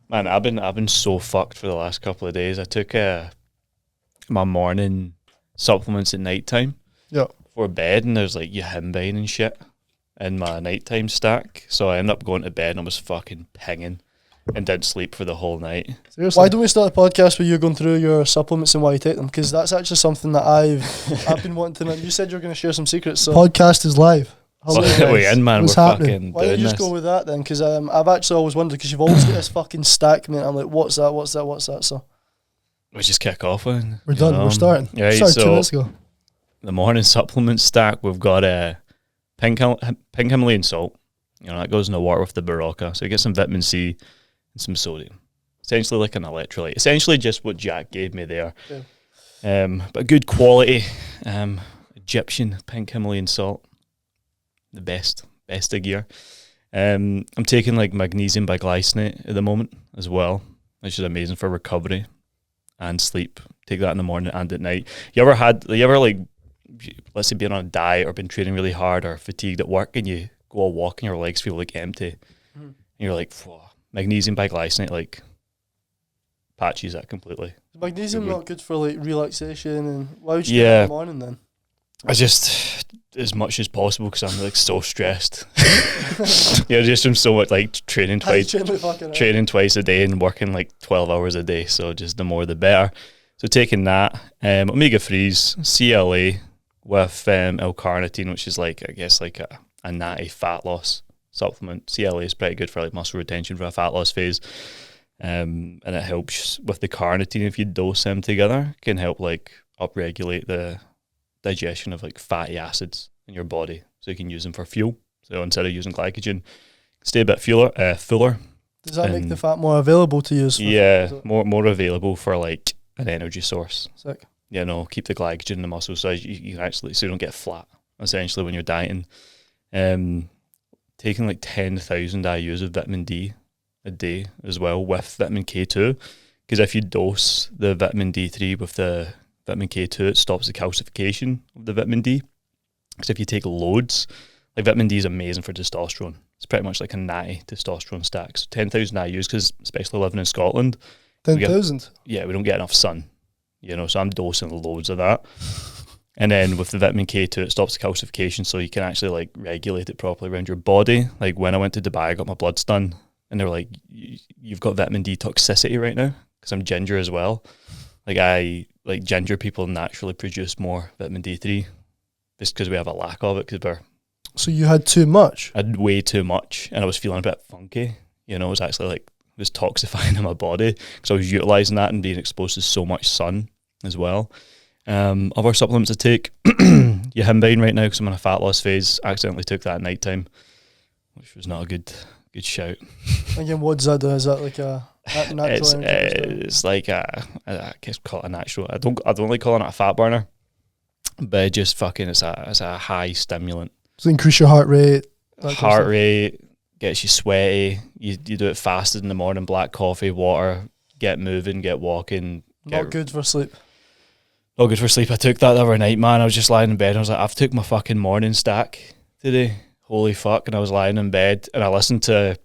Man, I've been so fucked for the last couple of days. I took my morning supplements at night time. Yeah. Before bed, and there's like Mcfarlane and shit in my nighttime stack. So I ended up going to bed and I was fucking pinging and didn't sleep for the whole night. Seriously? Why don't we start a podcast where you're going through your supplements and why you take them? Because that's actually something that I've been wanting to know. You said you're going to share some secrets. So podcast is live. We're in, man. What's we're happening? fucking Why don't you doing just this. go with that then? Because I've actually always wondered, because you've always got this fucking stack, mate. I'm like, what's that? So We just kick off with. we're done. We're starting. Right, Started so 2 minutes ago. the morning supplement stack, we've got a pink Himalayan salt. You know, that goes in the water with the Barocca. So you get some vitamin C and some sodium. Essentially like an electrolyte. Essentially just what Jack gave me there. Yeah. But good quality Egyptian pink Himalayan salt. The best of gear. I'm taking like magnesium biglycinate at the moment as well, which is amazing for recovery and sleep. Take that in the morning and at night. You ever like, let's say, been on a diet or been training really hard or fatigued at work, and you go a walk and your legs feel like empty, and you're like, magnesium biglycinate like patches that completely. Is magnesium not good for like relaxation? And why would you do it in the morning then? I just, as much as possible, because I'm like so stressed. Just from so much like training twice a day and working like 12 hours a day. So just the more the better. So taking that, omega-3s, CLA with L-carnitine, which is like, I guess, like a natty fat loss supplement. CLA is pretty good for like muscle retention for a fat loss phase. And it helps with the carnitine. If you dose them together, it can help like upregulate the digestion of like fatty acids in your body, so you can use them for fuel. So instead of using glycogen, stay a bit fuller. Does that make the fat more available to use? More available for like an energy source. Sick. Keep the glycogen in the muscle so you can actually, so you don't get flat essentially when you're dieting. Taking like 10,000 IUs of vitamin D a day as well with vitamin K2, because if you dose the vitamin D3 with the vitamin K2, it stops the calcification of the vitamin D. Because if you take loads, like vitamin D is amazing for testosterone. It's pretty much like a natty testosterone stack. So 10,000 IUs, because especially living in Scotland, 10,000? Yeah, we don't get enough sun. So I'm dosing loads of that. And then with the vitamin K2, it stops the calcification, so you can actually like regulate it properly around your body. Like when I went to Dubai, I got my bloods done, and they were like, "You've got vitamin D toxicity right now," because I'm ginger as well. Like ginger people naturally produce more vitamin D3 just because we have a lack of it. So you had too much? I had way too much, and I was feeling a bit funky. It was actually like, it was toxifying in my body because I was utilising that and being exposed to so much sun as well. Other supplements I take, Mcfarlane right now because I'm in a fat loss phase. I accidentally took that at night time, which was not a good shout. Again, what does that do? Is that like a natural energy? It's like I guess call it a natural. I don't like calling it a fat burner, but it just fucking it's a high stimulant. So increase your heart rate. Heart rate gets you sweaty. You do it fasted in the morning. Black coffee, water. Get moving. Get walking. Not good for sleep. Not good for sleep. I took that the other night, man. I was just lying in bed and I was like, I've took my fucking morning stack today. Holy fuck. And I was lying in bed and I listened to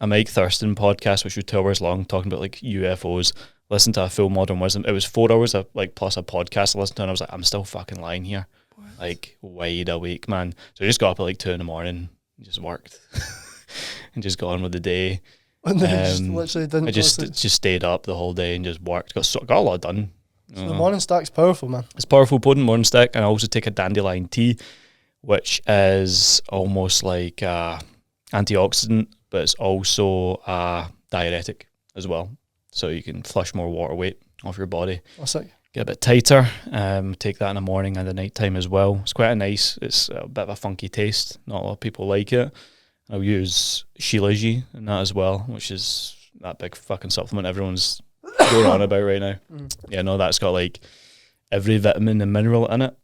a Mike Thurston podcast, which was 2 hours long, talking about like UFOs. Listened to a full Modern Wisdom. It was 4 hours of like plus a podcast I listened to, and I was like, I'm still fucking lying here. What? Like wide awake, man. So I just got up at like 2 a.m. and just worked and just got on with the day. And then just literally didn't. I just stayed up the whole day and just worked. Got a lot done. So the morning stack's powerful, man. It's powerful, potent morning stack. And I also take a dandelion tea, which is almost like antioxidant, but it's also a diuretic as well. So you can flush more water weight off your body. That's sick. Get a bit tighter. Take that in the morning and the night time as well. It's quite it's a bit of a funky taste. Not a lot of people like it. I'll use Shilajit in that as well, which is that big fucking supplement everyone's going on about right now. That's got like every vitamin and mineral in it.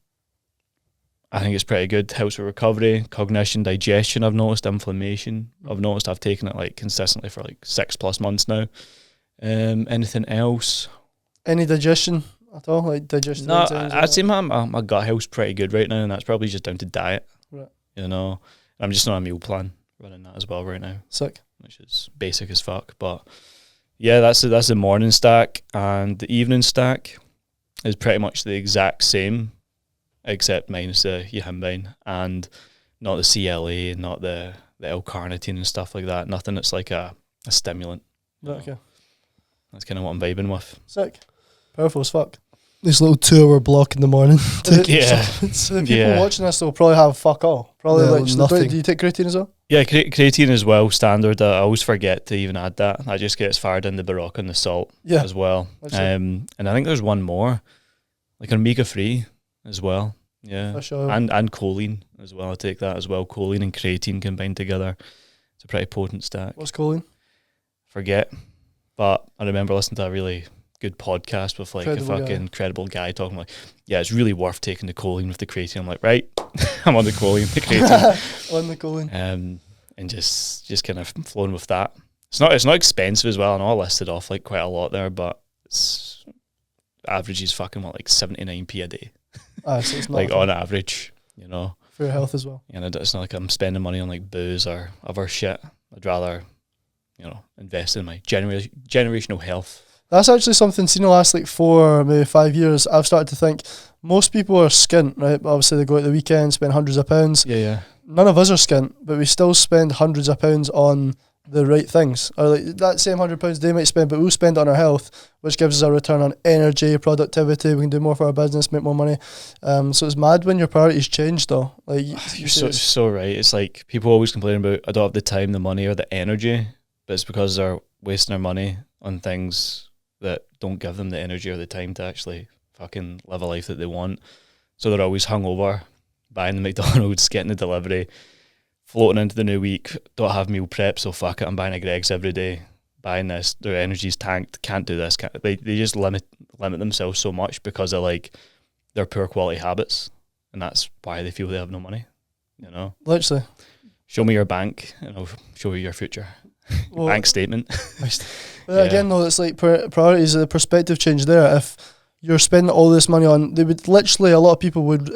I think it's pretty good. Helps with recovery, cognition, digestion. I've noticed inflammation. I've taken it like consistently for like 6+ months now. Anything else? Any digestion at all? Like digestion? No, I'd say my gut health's pretty good right now, and that's probably just down to diet. Right. I'm just on a meal plan running that as well right now. Sick. Which is basic as fuck, but Yeah, that's the morning stack, and the evening stack is pretty much the exact same, except minus the yihimbine and not the CLA, not the L-carnitine and stuff like that. Nothing that's like a stimulant. Right, okay. That's kind of what I'm vibing with. Sick. Powerful as fuck. This little 2-hour block in the morning. Yeah. So people watching this will probably have fuck all. Probably like nothing. Do you take creatine as well? Yeah, creatine as well, standard. I always forget to even add that. I just get as fired in the Barocca and the salt as well. And I think there's one more, like omega-3 as well. Yeah. And choline as well. I take that as well. Choline and creatine combined together. It's a pretty potent stack. What's choline? Forget. But I remember listening to a really good podcast with like a fucking credible guy talking like, yeah, it's really worth taking the choline with the creatine. I'm like, right, I'm on the choline, the creatine. On the choline. And just kind of flowing with that. It's not expensive as well. I know I listed off like quite a lot there, but it's average is fucking what, like 79p a day. So it's not like on average, you know. For your health as well. And it's not like I'm spending money on like booze or other shit. I'd rather, you know, invest in my generational health. That's actually something, seen the last like 4, maybe 5 years, I've started to think most people are skint, right? Obviously they go out the weekend, spend hundreds of pounds. Yeah. None of us are skint, but we still spend hundreds of pounds on the right things. Or like that same £100 they might spend, but we'll spend it on our health, which gives us a return on energy, productivity. We can do more for our business, make more money. So it's mad when your priorities change though. Like you're so right. It's like people always complain about I don't have the time, the money or the energy, but it's because they're wasting their money on things that don't give them the energy or the time to actually fucking live a life that they want. So they're always hungover, buying the McDonald's, getting the delivery, floating into the new week, don't have meal prep, so fuck it, I'm buying a Greggs every day, buying this, their energy's tanked, can't do this. They just limit themselves so much because of like their poor quality habits, and that's why they feel they have no money, you know? Literally. Show me your bank and I'll show you your future. Bank statement. Again though, it's like priorities, the perspective change there. If you're spending all this money on, they would literally, a lot of people would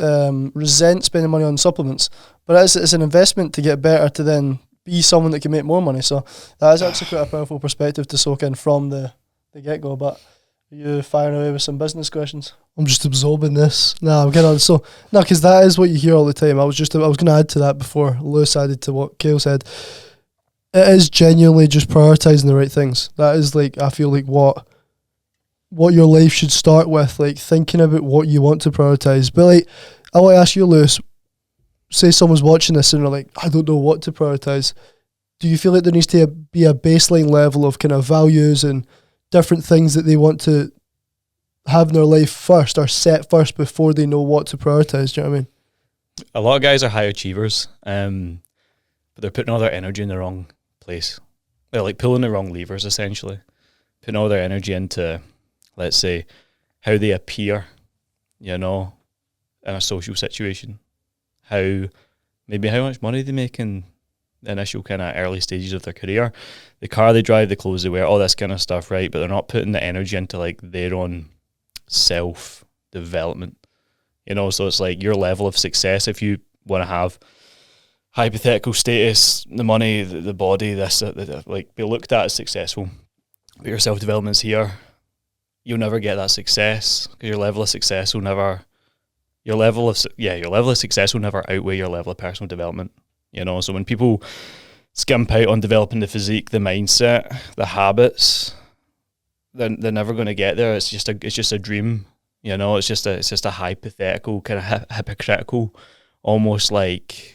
resent spending money on supplements, but it's an investment to get better, to then be someone that can make more money. So that is actually quite a powerful perspective to soak in from the get-go. But are you firing away with some business questions? I'm just absorbing this. I'm getting on. So no, because that is what you hear all the time. I was going to add to that before Lewis added to what Kale said. It is genuinely just prioritizing the right things. That is like, I feel like what your life should start with, like thinking about what you want to prioritize. But like, I want to ask you, Lewis, say someone's watching this and they're like, I don't know what to prioritize. Do you feel like there needs to be a baseline level of kind of values and different things that they want to have in their life first, or set first before they know what to prioritize? Do you know what I mean? A lot of guys are high achievers, but they're putting all their energy in the wrong place. They're like pulling the wrong levers, essentially, putting all their energy into, let's say, how they appear, you know, in a social situation, how much money they make in the initial kind of early stages of their career, the car they drive, the clothes they wear, all this kind of stuff, right? But they're not putting the energy into like their own self development, you know. So it's like your level of success, if you want to have hypothetical status, the money, the body, this, like be looked at as successful, but your self-development's here, you'll never get that success because your level of success will never outweigh your level of personal development, you know. So when people skimp out on developing the physique, the mindset, the habits, they're never going to get there. It's just a dream, you know. It's just a hypothetical, kind of hypocritical, almost like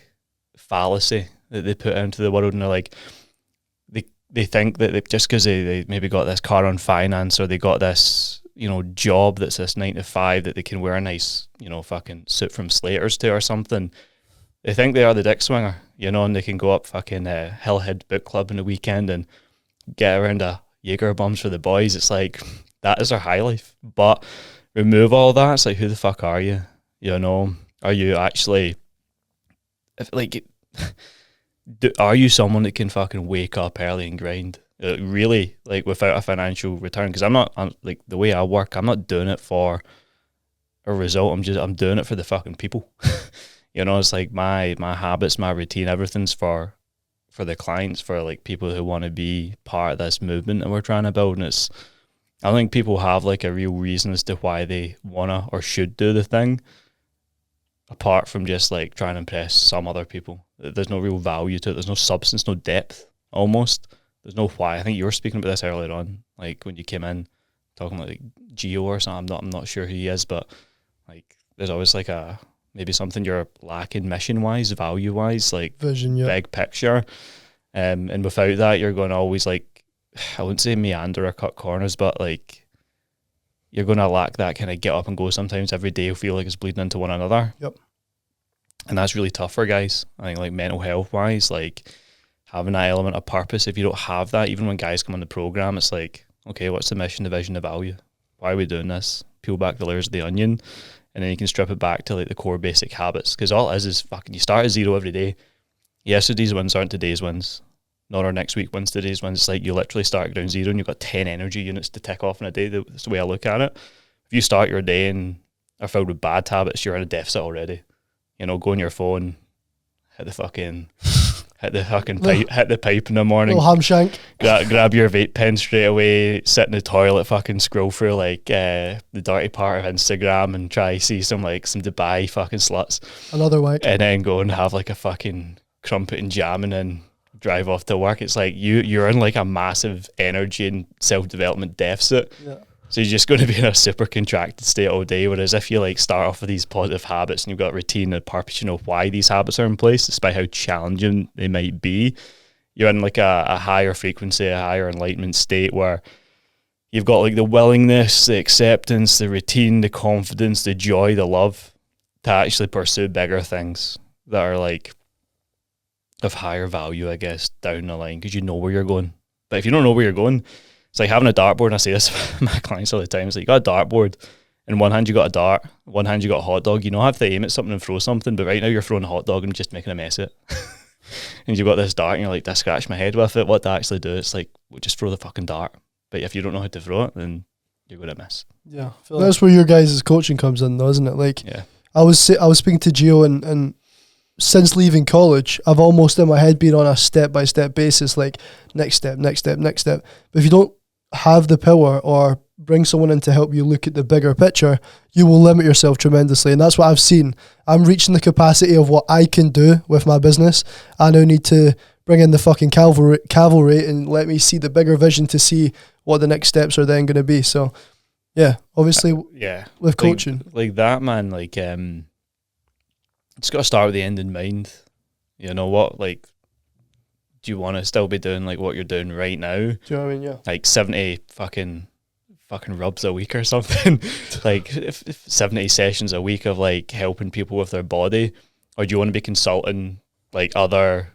fallacy that they put into the world, and they're like, they think that just because they maybe got this car on finance, or they got this, you know, job that's this 9 to 5 that they can wear a nice, you know, fucking suit from Slater's to or something, they think they are the dick swinger, you know, and they can go up fucking Hillhead Book Club in the weekend and get around a Jaeger bombs for the boys. It's like, that is their high life. But remove all that, it's like, who the fuck are you? You know, are you actually, are you someone that can fucking wake up early and grind? Really, like, without a financial return? Because I'm like, the way I work, I'm not doing it for a result. I'm doing it for the fucking people. You know, it's like my habits, my routine, everything's for for the clients, for like people who want to be part of this movement that we're trying to build. And I think people have like a real reason as to why they wanna or should do the thing, apart from just like trying to impress some other people. There's no real value to it. There's no substance, no depth, almost. There's no why. I think you were speaking about this earlier on, like when you came in, talking about like Geo or something. I'm not sure who he is, but like there's always like maybe something you're lacking mission wise, value wise, like vision, big picture. And without that, you're going to always like, I wouldn't say meander or cut corners, but like you're going to lack that kind of get up and go sometimes. Every day you feel like it's bleeding into one another. Yep. And that's really tough for guys. I think like mental health wise, like having that element of purpose, if you don't have that, even when guys come on the program, it's like, okay, what's the mission, the vision, the value? Why are we doing this? Peel back the layers of the onion, and then you can strip it back to like the core basic habits. Because all it is fucking, you start at zero every day. Yesterday's wins aren't today's wins. Not our next week wins, today's wins. It's like you literally start at ground zero and you've got 10 energy units to tick off in a day. That's the way I look at it. If you start your day and are filled with bad habits, you're in a deficit already. You know, go on your phone, hit the pipe in the morning. Little ham shank. Grab your vape pen straight away, sit in the toilet, fucking scroll through like the dirty part of Instagram and try see some Dubai fucking sluts. Another wank. And then go and have like a fucking crumpet and jam and then drive off to work. It's like you're in like a massive energy and self-development deficit. Yeah. So you're just going to be in a super contracted state all day. Whereas if you like start off with these positive habits and you've got a routine and purpose, you know why these habits are in place, despite how challenging they might be, you're in like a higher frequency, a higher enlightenment state where you've got like the willingness, the acceptance, the routine, the confidence, the joy, the love to actually pursue bigger things that are like of higher value, I guess, down the line, because you know where you're going. But if you don't know where you're going, it's like having a dartboard, and I say this to my clients all the time. It's like you got a dartboard, in one hand you got a dart, in one hand you got a hot dog. You know, have to aim at something and throw something, but right now you're throwing a hot dog and just making a mess of it. And you've got this dart and you're like, I scratch my head with it. What to actually do? It's like, well, just throw the fucking dart. But if you don't know how to throw it, then you're going to miss. Yeah. That's where your guys' coaching comes in though, isn't it? Like, yeah. I was speaking to Gio and since leaving college, I've almost in my head been on a step-by-step basis, like next step. But if you don't have the power or bring someone in to help you look at the bigger picture, you will limit yourself tremendously. And that's what I've seen. I'm reaching the capacity of what I can do with my business. I now need to bring in the fucking cavalry and let me see the bigger vision to see what the next steps are then going to be. So, yeah, obviously, with coaching. Like that, man, like, it's got to start with the end in mind. You know what? Like, do you want to still be doing like what you're doing right now? Do you know what I mean? Yeah. Like 70 fucking rubs a week or something. Like if 70 sessions a week of like helping people with their body, or do you want to be consulting like other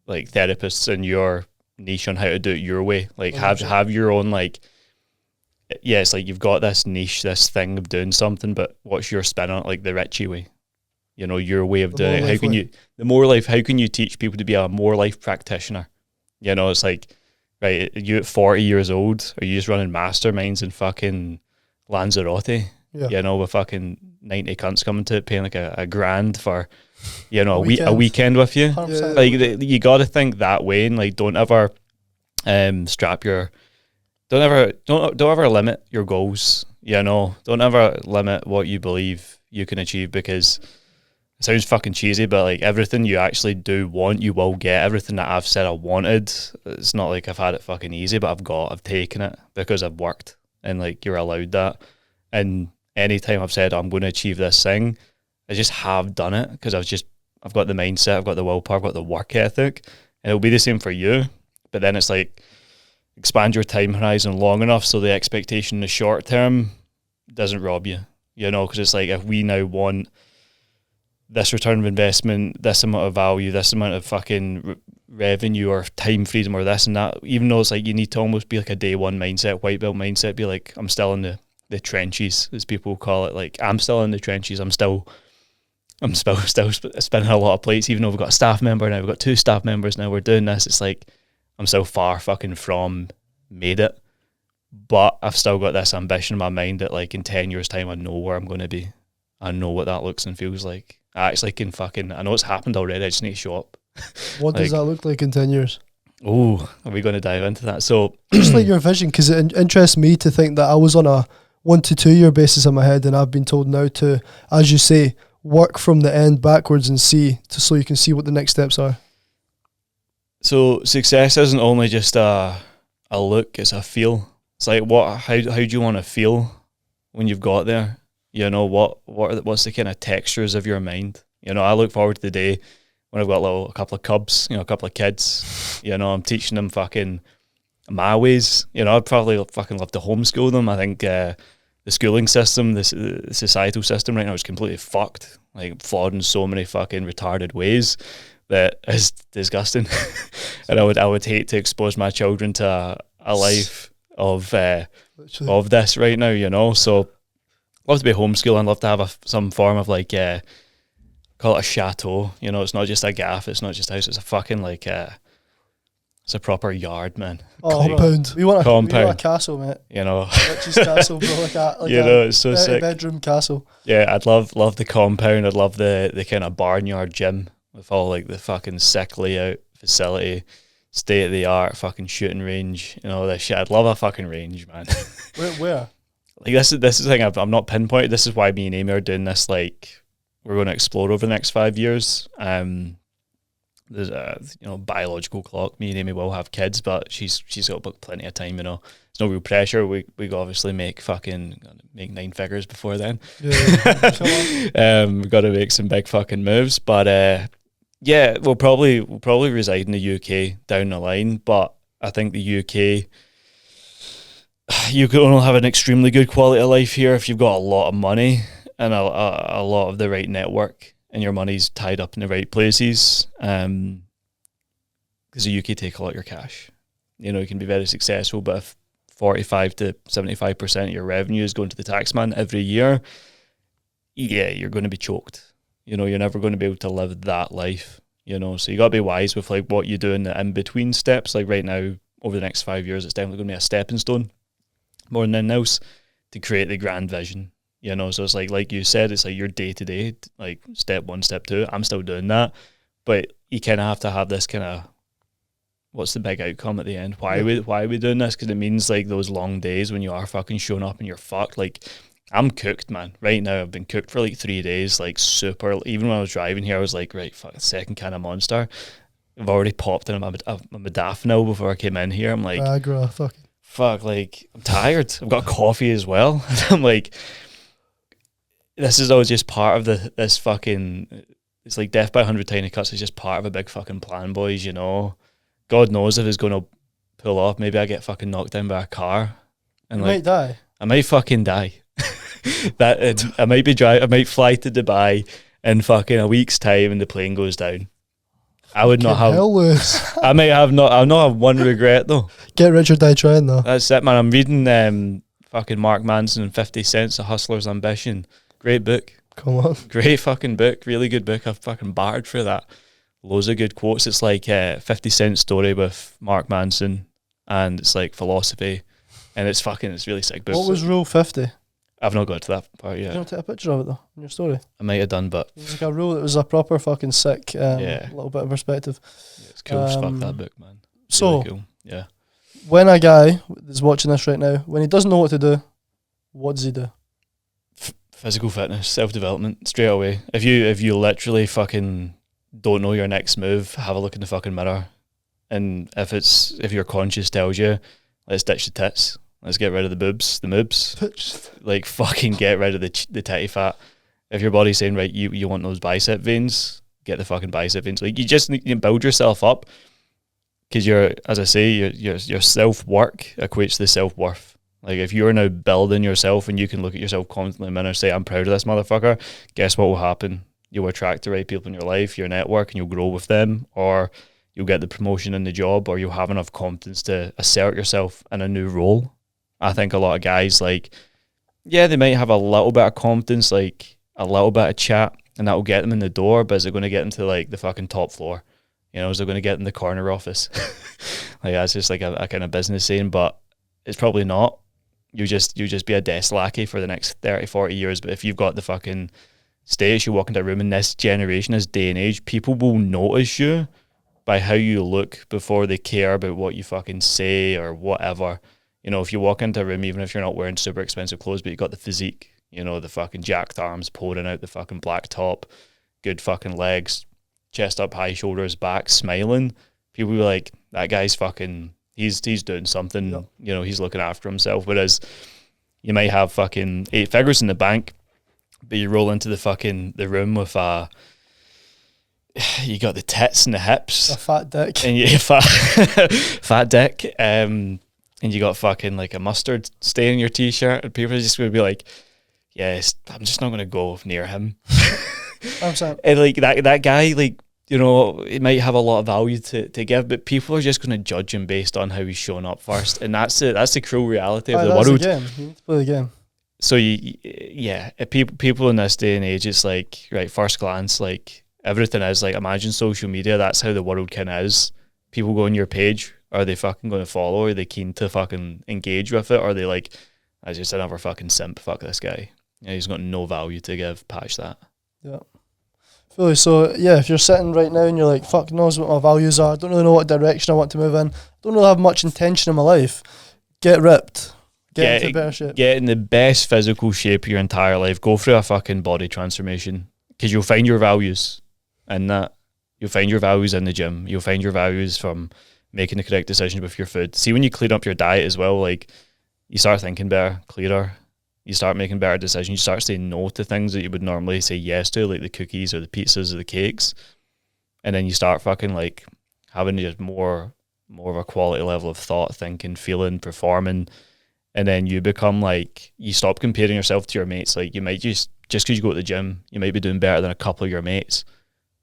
like therapists in your niche on how to do it your way? Like 100%. have your own like, yeah, it's like you've got this niche, this thing of doing something, but what's your spin on it? Like the Richie way. You know, your way of doing it. How can you teach people to be a more life practitioner? You know, it's like, right, you at 40 years old, are you just running masterminds in fucking Lanzarote? Yeah. You know, with fucking 90 cunts coming to it, paying like a grand for, you know, a weekend with you. 100%. Like, you got to think that way, and like, don't ever don't ever limit your goals. You know, don't ever limit what you believe you can achieve, because it sounds fucking cheesy, but like everything you actually do want, you will get. Everything that I've said I wanted, it's not like I've had it fucking easy, but I've taken it because I've worked, and like you're allowed that. And anytime I've said I'm going to achieve this thing, I just have done it because I've got the mindset, I've got the willpower, I've got the work ethic, and it'll be the same for you. But then it's like, expand your time horizon long enough so the expectation in the short term doesn't rob you, you know, because it's like, if we now want this return of investment, this amount of value, this amount of fucking revenue or time freedom or this and that, even though it's like you need to almost be like a day one mindset, white belt mindset, be like, I'm still in the trenches, as people call it. Like, I'm still in the trenches. I'm still spinning a lot of plates, even though we've got a staff member now, we've got 2 staff members now, we're doing this. It's like, I'm so far fucking from made it, but I've still got this ambition in my mind that like in 10 years time, I know where I'm going to be. I know what that looks and feels like. I actually can I know it's happened already. I just need to show up. What does that look like in 10 years? Oh, are we going to dive into that? So just like your vision, because it interests me to think that I was on a 1 to 2 year basis in my head, and I've been told now to, as you say, work from the end backwards and so you can see what the next steps are. So success isn't only just a look, it's a feel. It's like how do you want to feel when you've got there? You know, what's the kind of textures of your mind? You know, I look forward to the day when I've got a couple of cubs, you know, a couple of kids. You know, I'm teaching them fucking my ways. You know, I'd probably fucking love to homeschool them. I think the schooling system, the societal system right now is completely fucked, like flawed in so many fucking retarded ways that is disgusting. And I would hate to expose my children to a life of this right now, you know. So love to be homeschooling, love to have some form of like call it a chateau, you know. It's not just a gaff, it's not just a house, it's a fucking like it's a proper yard, man. Compound. We want a castle, mate. You know, Richie's castle, bro, like you know, it's so sick. Bedroom castle. Yeah, I'd love the compound. I'd love the kind of barnyard gym with all like the fucking sick layout facility, state of the art fucking shooting range, you know, this shit. I'd love a fucking range, man. Where? Like this is the thing. I'm not pinpointed. This is why me and Amy are doing this. Like, we're going to explore over the next 5 years. There's a biological clock. Me and Amy will have kids, but she's got plenty of time. You know, there's no real pressure. We obviously make 9 figures before then. Yeah. We've got to make some big fucking moves, but yeah, we'll probably reside in the UK down the line. But I think the UK, you can only have an extremely good quality of life here if you've got a lot of money and a lot of the right network, and your money's tied up in the right places. Because the UK take a lot of your cash. You know, you can be very successful, but if 45 to 75% of your revenue is going to the taxman every year, yeah, you're going to be choked. You know, you're never going to be able to live that life. You know, so you got to be wise with like what you do in the in between steps. Like right now, over the next 5 years, it's definitely going to be a stepping stone more than anything else to create the grand vision. You know, so it's like you said, it's like your day to day, like step 1, step 2. I'm still doing that, but you kind of have to have this kind of, what's the big outcome at the end? Why are we doing this? Because it means like those long days when you are fucking showing up and you're fucked. Like, I'm cooked, man. Right now, I've been cooked for like 3 days, like super. Even when I was driving here, I was like, right, fuck, second can of Monster. I've already popped in a modafinil before I came in here. I'm like, fuck, like, I'm tired. I've got coffee as well. I'm like, this is always just part of this fucking, it's like death by 100 tiny cuts is just part of a big fucking plan, boys, you know. God knows if it's going to pull off. Maybe I get fucking knocked down by a car. And you might die. I might fucking die. I might fly to Dubai in fucking a week's time and the plane goes down. I would not have. I'll not have one regret though. Get rich or die trying though. That's it, man. I'm reading fucking Mark Manson and 50 Cent's A Hustler's Ambition. Great book. Come on. Great fucking book. Really good book. I've fucking bartered for that. Loads of good quotes. It's like 50 Cent story with Mark Manson, and it's like philosophy, and it's really sick book. What was Rule 50? I've not got to that part yet. You don't take a picture of it though in your story? I might have done, but it was like a rule that was a proper fucking sick little bit of perspective. Yeah, it's cool as fuck, that book, man. So cool. Yeah. When a guy is watching this right now, when he doesn't know what to do, what does he do? Physical fitness, self-development, straight away. If you literally fucking don't know your next move, have a look in the fucking mirror. And if your conscience tells you, let's ditch the tits, let's get rid of the boobs, the moobs, like fucking get rid of the titty fat. If your body's saying, right, you want those bicep veins, get the fucking bicep veins. Like, you just need to build yourself up, because as I say, your self-work equates to self-worth. Like, if you're now building yourself and you can look at yourself constantly in the mirror and say, I'm proud of this motherfucker, guess what will happen? You'll attract the right people in your life, your network, and you'll grow with them, or you'll get the promotion in the job, or you'll have enough confidence to assert yourself in a new role. I think a lot of guys, like, yeah, they might have a little bit of confidence, like a little bit of chat, and that will get them in the door, but is it going to get them to like the fucking top floor? You know, is it going to get them the corner office? Like, that's just like a kind of business saying, but it's probably not. You just be a desk lackey for the next 30, 40 years. But if you've got the fucking status, you walk into a room in this generation, this day and age, people will notice you by how you look before they care about what you fucking say or whatever. You know, if you walk into a room, even if you're not wearing super expensive clothes, but you got the physique, you know, the fucking jacked arms pouring out the fucking black top, good fucking legs, chest up high, shoulders back, smiling, people will be like, that guy's fucking, he's doing something, you know, he's looking after himself. Whereas you might have fucking 8 figures in the bank, but you roll into the room with you got the tits and the hips, a fat dick, and you fat dick, and you got fucking like a mustard stain in your t-shirt, and people are just going to be like, yes, I'm just not going to go near him. I'm sorry. And like that guy, like, you know, it might have a lot of value to give, but people are just going to judge him based on how he's shown up first, and that's the cruel reality of the world. The game. You need to play the game. So people in this day and age, it's like, right, first glance, like everything is like, imagine social media. That's how the world kind of is. People go on your page. Are they fucking going to follow? Are they keen to fucking engage with it? Or are they like, as just another fucking simp? Fuck this guy. Yeah, he's got no value to give. Patch that. Yeah. Fully. So yeah, if you're sitting right now and you're like, fuck knows what my values are, don't really know what direction I want to move in, don't really have much intention in my life, get ripped. Get into better shape. Get in the best physical shape of your entire life. Go through a fucking body transformation, because you'll find your values in that. You'll find your values in the gym. You'll find your values from making the correct decisions with your food. See, when you clean up your diet as well, like, you start thinking better, clearer. You start making better decisions. You start saying no to things that you would normally say yes to, like the cookies or the pizzas or the cakes. And then you start fucking like having just more of a quality level of thought, thinking, feeling, performing. And then you become like, you stop comparing yourself to your mates. Like, you might just because you go to the gym, you might be doing better than a couple of your mates.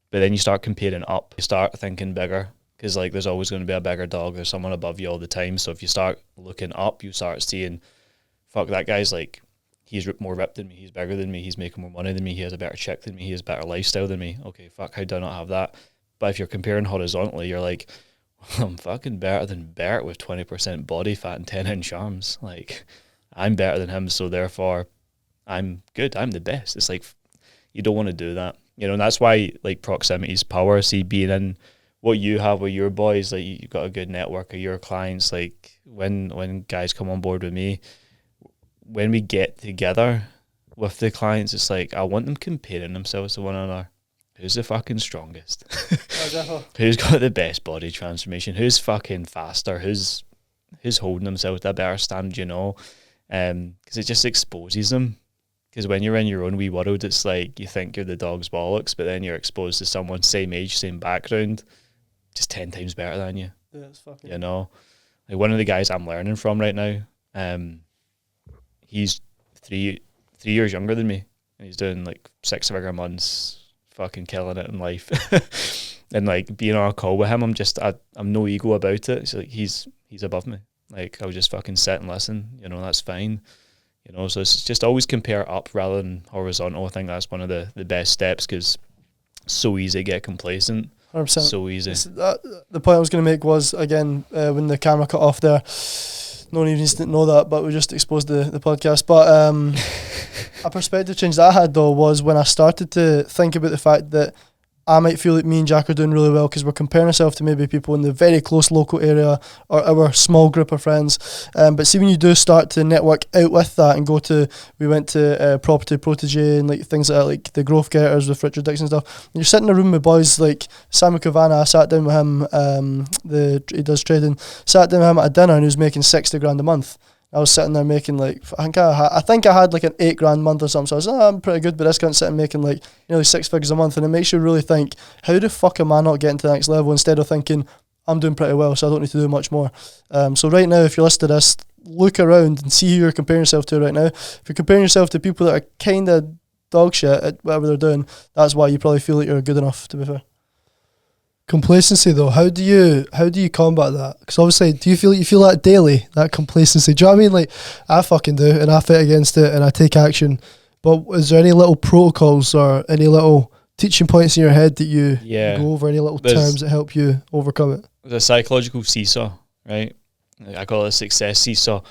But then you start comparing up. You start thinking bigger, because like there's always going to be a bigger dog. There's someone above you all the time. So if you start looking up, you start seeing, fuck, that guy's like, he's more ripped than me, he's bigger than me, he's making more money than me, he has a better chick than me, he has a better lifestyle than me. Okay, fuck, how do I not have that? But if you're comparing horizontally, you're like, I'm fucking better than Bert with 20% body fat and 10-inch arms. Like, I'm better than him, so therefore I'm good, I'm the best. It's like, you don't want to do that, you know. And that's why, like, proximity is power. See, being in what you have with your boys, like, you've got a good network of your clients. Like, when guys come on board with me, when we get together with the clients, it's like, I want them comparing themselves to one another. Who's the fucking strongest? Who's got the best body transformation? Who's fucking faster? Who's holding themselves to a better stand, you know? Because it just exposes them. Because when you're in your own wee world, it's like, you think you're the dog's bollocks, but then you're exposed to someone same age, same background, just 10 times better than you. Yeah, it's fucking, you know? Like, one of the guys I'm learning from right now, he's three years younger than me, and he's doing like 6-figure months, fucking killing it in life. And like, being on a call with him, I'm no ego about it. It's like, he's above me. Like, I'll just fucking sit and listen, you know, that's fine. You know, so it's just always compare up rather than horizontal. I think that's one of the best steps, because it's so easy to get complacent. 100%. So easy. The point I was going to make was, again, when the camera cut off there, no one even needs to know that, but we just exposed the podcast. But a perspective change that I had, though, was when I started to think about the fact that I might feel like me and Jack are doing really well because we're comparing ourselves to maybe people in the very close local area or our small group of friends. But see, when you do start to network out with that and we went to Property Protégé and like things like that, like the Growth Getters with Richard Dixon and stuff. And you're sitting in a room with boys like Sammy Cavana. I sat down with him, he does trading, sat down with him at a dinner, and he was making 60 grand a month. I was sitting there making like, I think I had like an 8 grand month or something. So I was like, I'm pretty good, but this cunt's sitting making like nearly 6 figures a month. And it makes you really think, how the fuck am I not getting to the next level, instead of thinking, I'm doing pretty well, so I don't need to do much more. So right now, if you're listening to this, look around and see who you're comparing yourself to right now. If you're comparing yourself to people that are kind of dog shit at whatever they're doing, that's why you probably feel like you're good enough, to be fair. Complacency, though, how do you combat that? Because obviously, do you feel that daily, that complacency? Do you know what I mean? Like, I fucking do, and I fight against it and I take action. But is there any little protocols or any little teaching points in your head that you go over, any little terms that help you overcome it? The psychological seesaw, right? I call it a success seesaw.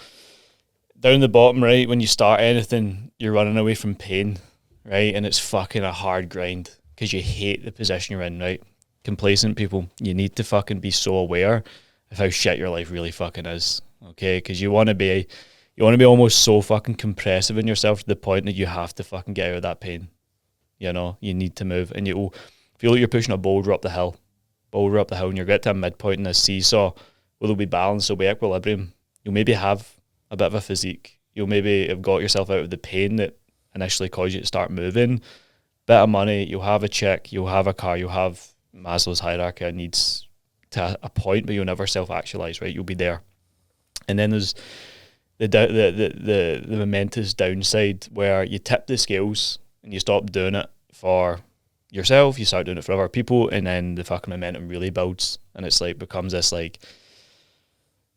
Down the bottom, right, when you start anything, you're running away from pain, right? And it's fucking a hard grind because you hate the position you're in, right? complacent people, you need to fucking be so aware of how shit your life really fucking is, okay? Because you want to be almost so fucking compressive in yourself to the point that you have to fucking get out of that pain. You know, you need to move, and you feel like you're pushing a boulder up the hill, and you'll get to a midpoint in a seesaw where there'll be balance, there'll be equilibrium. You'll maybe have a bit of a physique. You'll maybe have got yourself out of the pain that initially caused you to start moving. Bit of money, you'll have a chick, you'll have a car, you'll have Maslow's hierarchy of needs to a point, but you'll never self-actualize, right? You'll be there. And then there's the momentous downside where you tip the scales and you stop doing it for yourself, you start doing it for other people, and then the fucking momentum really builds, and it's like becomes this like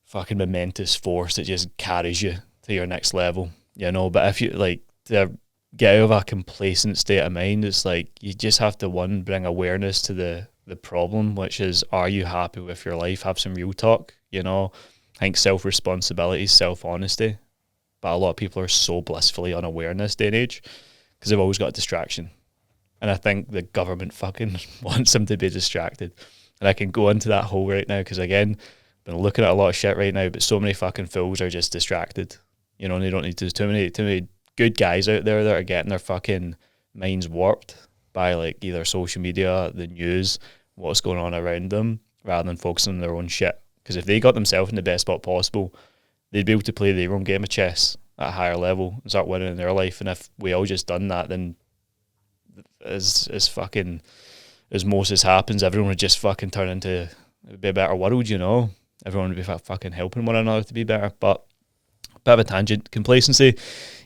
fucking momentous force that just carries you to your next level, you know. But if you like to get out of a complacent state of mind, it's like you just have to bring awareness to the problem, which is, are you happy with your life? Have some real talk, you know. I think self-responsibility, self-honesty, but a lot of people are so blissfully unaware in this day and age because they've always got a distraction. And I think the government fucking wants them to be distracted. And I can go into that hole right now because, again, I've been looking at a lot of shit right now, but so many fucking fools are just distracted. You know, and they don't need to. Too many good guys out there that are getting their fucking minds warped by like either social media, the news, what's going on around them, rather than focusing on their own shit. Because if they got themselves in the best spot possible, they'd be able to play their own game of chess at a higher level and start winning in their life. And if we all just done that, then as most as happens, everyone would just fucking turn into a better world, you know. Everyone would be fucking helping one another to be better. But a bit of a tangent. Complacency,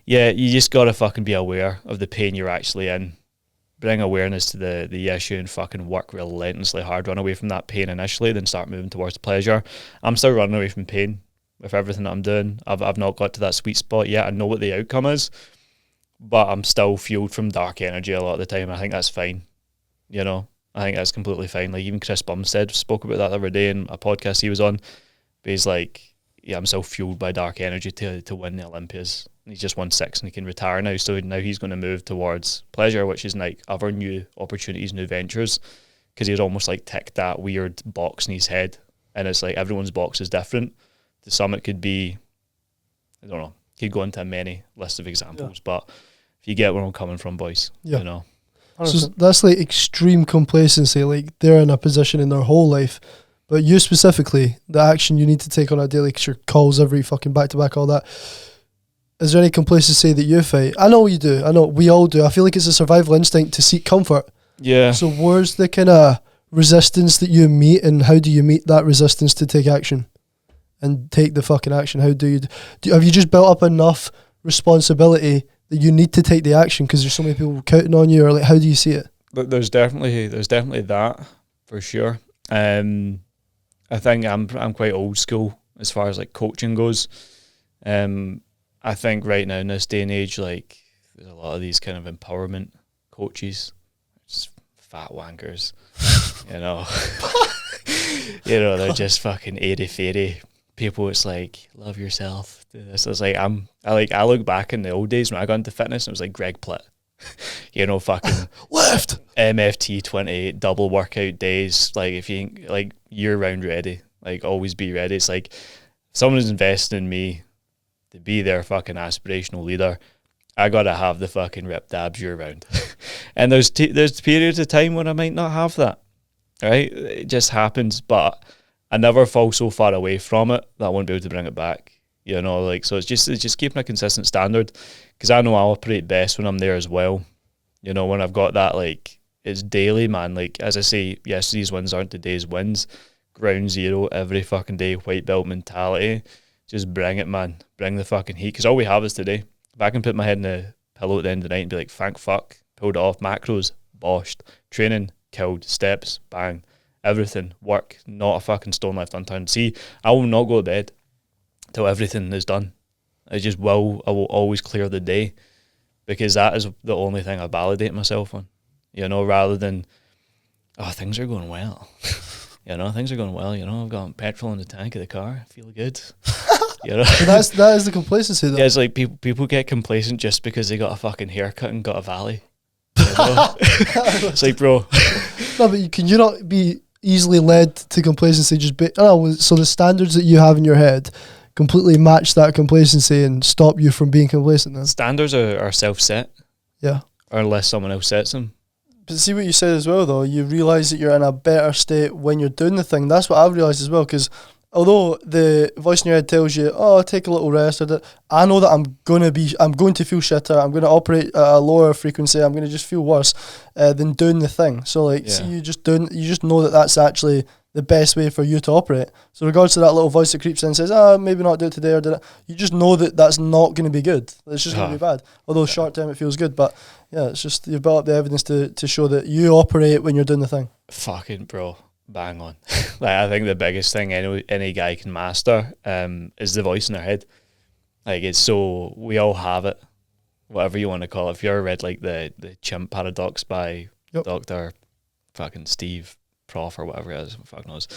yeah, you just gotta fucking be aware of the pain you're actually in. Bring awareness to the issue and fucking work relentlessly hard. Run away from that pain initially, then start moving towards pleasure. I'm still running away from pain with everything that I'm doing. I've not got to that sweet spot yet. I know what the outcome is, but I'm still fueled from dark energy a lot of the time. I think that's fine. You know, I think that's completely fine. Like even Chris Bumstead spoke about that the other day in a podcast he was on. But he's like, yeah, I'm still fueled by dark energy to win the Olympias. And he's just won 6 and he can retire now. So now he's going to move towards pleasure, which is like other new opportunities, new ventures. Because he's almost like ticked that weird box in his head. And it's like everyone's box is different. To some it could be, I don't know, could go into many list of examples. Yeah. But if you get where I'm coming from, boys, you know. So that's like extreme complacency. Like they're in a position in their whole life. But you specifically, the action you need to take on a daily, because your calls every fucking back-to-back, all that. Is there any complacency that you fight? I know you do. I know we all do. I feel like it's a survival instinct to seek comfort. Yeah. So where's the kind of resistance that you meet, and how do you meet that resistance to take action and take the fucking action? How do you have you just built up enough responsibility that you need to take the action because there's so many people counting on you, or like how do you see it? But there's definitely that for sure. I think I'm quite old school as far as like coaching goes. I think right now in this day and age, like there's a lot of these kind of empowerment coaches, just fat wankers, you know. You know, they're just fucking airy-fairy people. It's like, love yourself, do this. It's like I look back in the old days when I got into fitness and it was like Greg Plitt. You know, fucking left MFT 28 double workout days. Like if you like year round ready, like always be ready. It's like if someone is investing in me to be their fucking aspirational leader, I gotta have the fucking ripped abs year round. And there's periods of time when I might not have that. Right, it just happens. But I never fall so far away from it that I won't be able to bring it back. You know, like so it's just keeping a consistent standard. Because I know I operate best when I'm there as well. You know, when I've got that, like, it's daily, man. Like, as I say, yesterday's wins aren't today's wins. Ground zero every fucking day, white belt mentality. Just bring it, man. Bring the fucking heat. Because all we have is today. If I can put my head in the pillow at the end of the night and be like, thank fuck, pulled it off. Macros, boshed. Training, killed. Steps, bang. Everything, work, not a fucking stone left unturned. See, I will not go to bed till everything is done. I will always clear the day, because that is the only thing I validate myself on, you know, rather than, oh, things are going well. You know, things are going well, you know, I've got petrol in the tank of the car, I feel good. You know? that is the complacency though. Yeah, it's like people get complacent just because they got a fucking haircut and got a valley. You know? It's like, bro, No, but can you not be easily led to complacency? So the standards that you have in your head completely match that complacency and stop you from being complacent then? Standards are self-set. Yeah. Or unless someone else sets them. But see what you said as well, though. You realise that you're in a better state when you're doing the thing. That's what I've realised as well, because although the voice in your head tells you, oh, take a little rest, I know that I'm going to feel shitter, I'm going to operate at a lower frequency, I'm going to just feel worse than doing the thing. So so you just know that that's actually the best way for you to operate. So regards to that little voice that creeps in and says, maybe not do it today, or did it, you just know that that's not going to be good. It's just going to be bad. Although short term it feels good, but yeah, it's just you've built up the evidence to show that you operate when you're doing the thing. Fucking bro. Bang on. I think the biggest thing any guy can master is the voice in their head. It's so we all have it, whatever you want to call it. If you ever read the chimp paradox by Dr. fucking Steve Prof or whatever it is, fuck knows.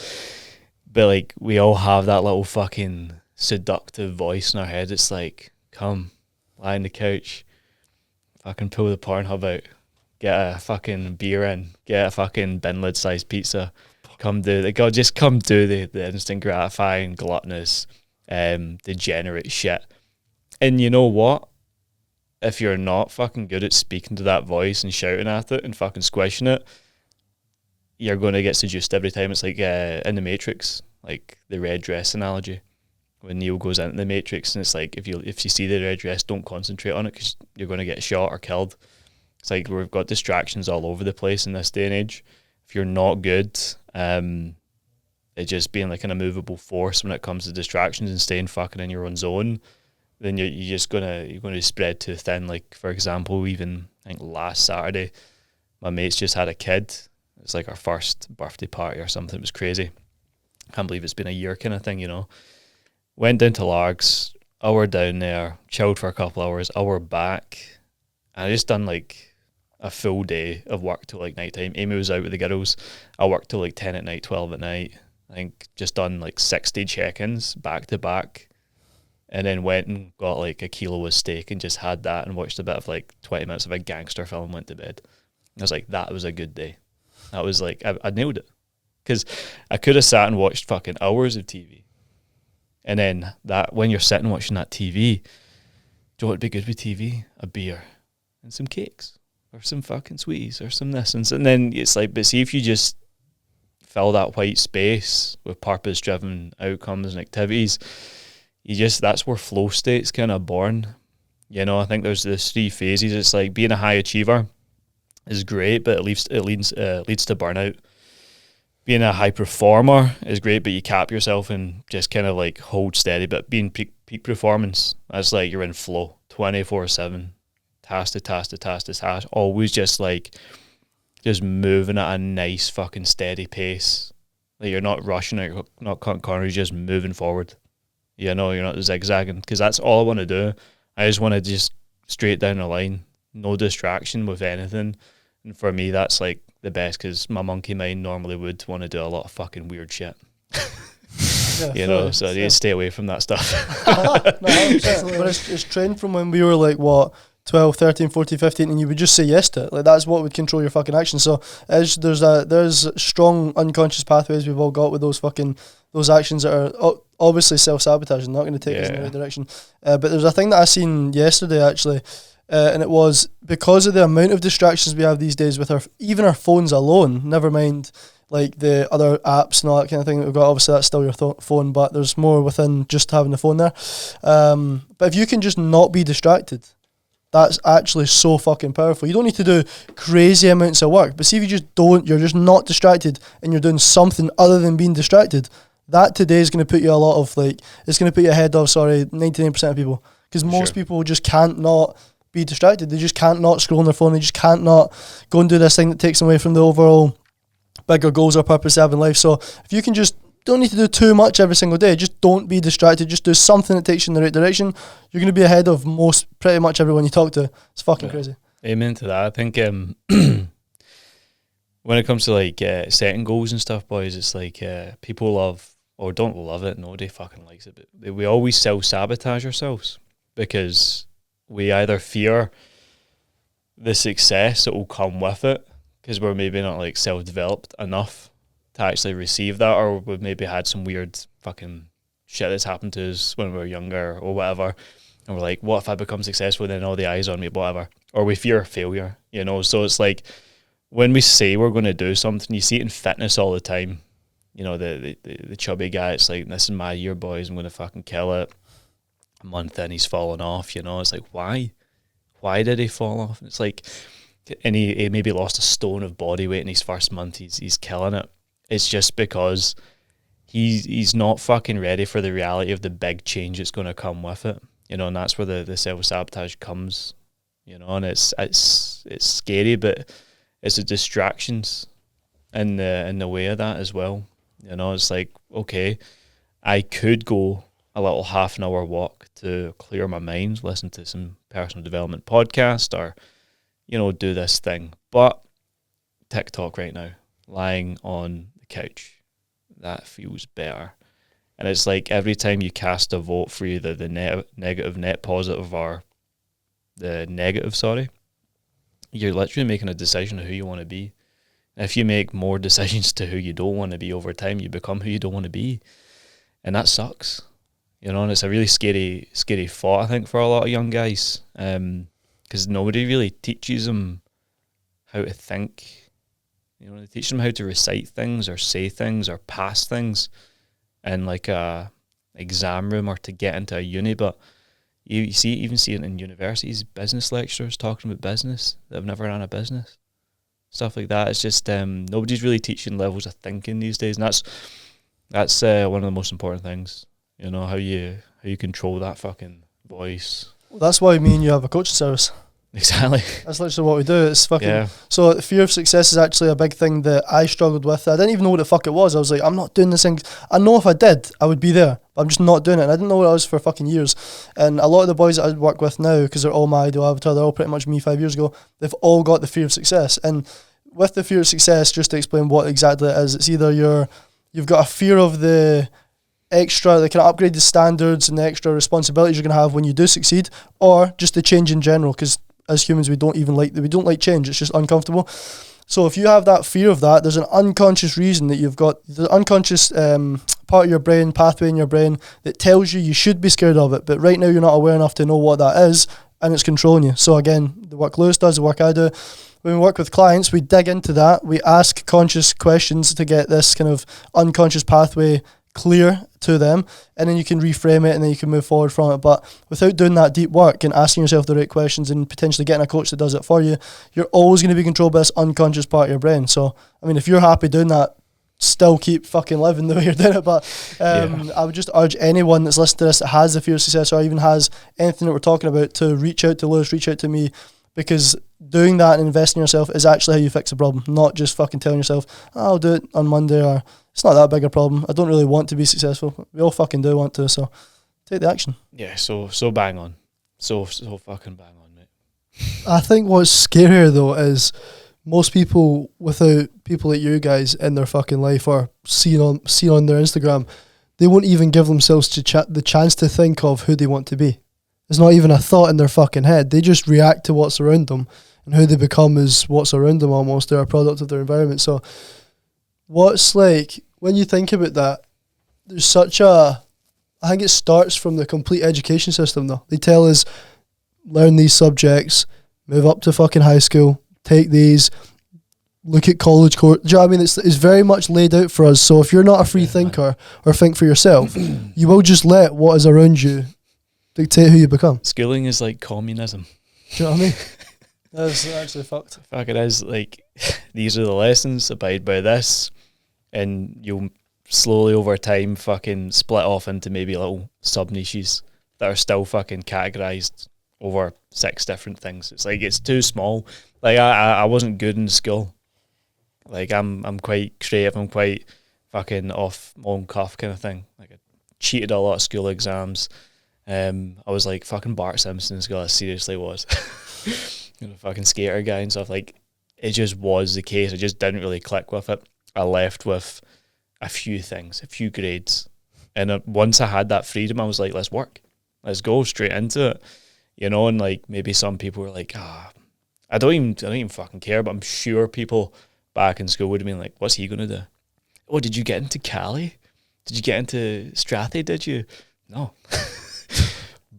But we all have that little fucking seductive voice in our head. It's like, come, lie on the couch, fucking pull the Pornhub out, get a fucking beer in, get a fucking bin lid sized pizza. Come do the instant gratifying, gluttonous, degenerate shit. And you know what? If you're not fucking good at speaking to that voice and shouting at it and fucking squishing it, you're going to get seduced every time. It's like in the Matrix, like the red dress analogy. When Neo goes into the Matrix, and it's like if you see the red dress, don't concentrate on it because you're going to get shot or killed. It's like we've got distractions all over the place in this day and age. If you're not good, it just being like an immovable force when it comes to distractions and staying fucking in your own zone, then you're going to spread too thin. Like for example, even I think last Saturday, my mates just had a kid. It's like our first birthday party or something. It was crazy. Can't believe it's been a year kind of thing, you know. Went down to Largs, hour down there, chilled for a couple hours, hour back, and I just done a full day of work till night time. Amy was out with the girls. I worked till 10 at night, 12 at night. I think just done 60 check-ins back to back, and then went and got a kilo of steak and just had that and watched a bit of 20 minutes of a gangster film, went to bed. I was like, that was a good day. That was I nailed it. Because I could have sat and watched fucking hours of TV. And then that when you're sitting watching that TV, do you know what would be good with TV? A beer and some cakes. Or some fucking sweeties, or some this, and then it's but see if you just fill that white space with purpose-driven outcomes and activities, that's where flow state's kind of born. You know, I think there's three phases. It's being a high achiever is great, but it leads to burnout. Being a high performer is great, but you cap yourself and just kind of hold steady. But being peak performance, that's you're in flow 24/7. Task to task, always just moving at a nice fucking steady pace. You're not rushing it, you're not cutting corners, you're just moving forward. You know, you're not zigzagging, because that's all I want to do. I just want to just straight down the line, no distraction with anything. And for me, that's the best, because my monkey mind normally would want to do a lot of fucking weird shit. So I need to stay away from that stuff. But it's trained from when we were 12, 13, 14, 15, and you would just say yes to it. That's what would control your fucking actions. So there's strong unconscious pathways we've all got with those actions that are obviously self-sabotaging, not going to take us in the right direction. But there's a thing that I seen yesterday actually, and it was because of the amount of distractions we have these days with even our phones alone, never mind the other apps and all that kind of thing that we've got. Obviously that's still your phone, but there's more within just having the phone there. But if you can just not be distracted, that's actually so fucking powerful. You don't need to do crazy amounts of work, but see if you're just not distracted and you're doing something other than being distracted, that today is going to put you it's going to put you ahead of 99% of people, because most people just can't not be distracted. They just can't not scroll on their phone. They just can't not go and do this thing that takes them away from the overall bigger goals or purpose they have in life. So if you can just don't need to do too much every single day. Just don't be distracted. Just do something that takes you in the right direction. You're going to be ahead of pretty much everyone you talk to. It's fucking crazy. Amen to that. I think when it comes to setting goals and stuff, boys, it's people love or don't love it. Nobody fucking likes it. But we always self-sabotage ourselves because we either fear the success that will come with it, because we're maybe not like self-developed enough to actually receive that, or we've maybe had some weird fucking shit that's happened to us when we were younger or whatever, and we're like, what if I become successful, then all the eyes on me, whatever, or we fear failure, you know. So it's like, when we say we're going to do something, you see it in fitness all the time, you know, the chubby guy, it's like, this is my year, boys, I'm going to fucking kill it. A month in, he's fallen off, you know. It's like, why did he fall off? And it's like, and he maybe lost a stone of body weight in his first month, he's killing it. It's just because he's not fucking ready for the reality of the big change that's going to come with it, you know. And that's where the self-sabotage comes, you know. And it's scary, but it's the distractions in the way of that as well, you know. It's like, okay, I could go a little half an hour walk to clear my mind, listen to some personal development podcast, or, you know, do this thing, but TikTok right now, lying on the couch, that feels better. And it's like, every time you cast a vote for either the negative, net positive, or the negative, you're literally making a decision of who you want to be. And if you make more decisions to who you don't want to be over time, you become who you don't want to be. And that sucks, you know. And it's a really scary thought, I think, for a lot of young guys, because nobody really teaches them how to think. You know, they teach them how to recite things or say things or pass things in like a exam room or to get into a uni. But you even see it in universities, business lecturers talking about business that have never run a business, stuff like that. It's just nobody's really teaching levels of thinking these days, and that's one of the most important things. You know, how you control that fucking voice. Well, that's why me and you have a coaching service. Exactly. That's literally what we do. It's fucking So fear of success is actually a big thing that I struggled with. I didn't even know what the fuck it was. I was like, I'm not doing this thing. I know if I did, I would be there, but I'm just not doing it. And I didn't know what it was for fucking years. And a lot of the boys that I work with now, because they're all my ideal avatar, they're all pretty much me 5 years ago, they've all got the fear of success. And with the fear of success, just to explain what exactly it is, it's either you've got a fear of the extra, the kind of upgraded standards and the extra responsibilities you're going to have when you do succeed, or just the change in general, because as humans we don't like change. It's just uncomfortable. So if you have that fear of that, there's an unconscious reason that you've got the unconscious part of your brain, pathway in your brain, that tells you should be scared of it, but right now you're not aware enough to know what that is, and it's controlling you. So again, the work Lewis does, the work I do, when we work with clients, we dig into that, we ask conscious questions to get this kind of unconscious pathway clear to them, and then you can reframe it and then you can move forward from it. But without doing that deep work and asking yourself the right questions and potentially getting a coach that does it for you, you're always going to be controlled by this unconscious part of your brain. So I mean, if you're happy doing that, still keep fucking living the way you're doing it. But I would just urge anyone that's listening to this that has the fear of success, or even has anything that we're talking about, to reach out to Lewis, reach out to me, because doing that and investing in yourself is actually how you fix a problem, not just fucking telling yourself, I'll do it on Monday, or it's not that big a problem, I don't really want to be successful. We all fucking do want to, so take the action. Yeah, so bang on. So fucking bang on, mate. I think what's scarier though is most people, without people like you guys in their fucking life or seen on their Instagram, they won't even give themselves the chance to think of who they want to be. There's not even a thought in their fucking head. They just react to what's around them, and who they become is what's around them almost. They're a product of their environment. So what's like, when you think about that, there's such a, I think it starts from the complete education system though. They tell us, learn these subjects, move up to fucking high school, take these, look at college course. Do you know what I mean? It's very much laid out for us. So if you're not a free thinker or think for yourself, you will just let what is around you dictate who you become. Schooling is like communism. Do you know what I mean? That's actually fucked. Fuck, it is. Like, these are the lessons, abide by this, and you'll slowly over time fucking split off into maybe little sub-niches that are still fucking categorized over 6 different things. It's like, it's too small. Like, I wasn't good in school. Like, I'm quite creative, I'm quite fucking off my own cuff kind of thing. Like, I cheated a lot of school exams. I was like fucking Bart Simpson in school. I seriously was. You know, fucking skater guy and stuff. Like, it just was the case. I just didn't really click with it. I left with a few things, a few grades, and once I had that freedom, I was like, let's work, let's go straight into it, you know. And like, maybe some people were like, I don't even fucking care, but I'm sure people back in school would have been like, what's he going to do? Oh, did you get into Cali? Did you get into Strathy, did you? No.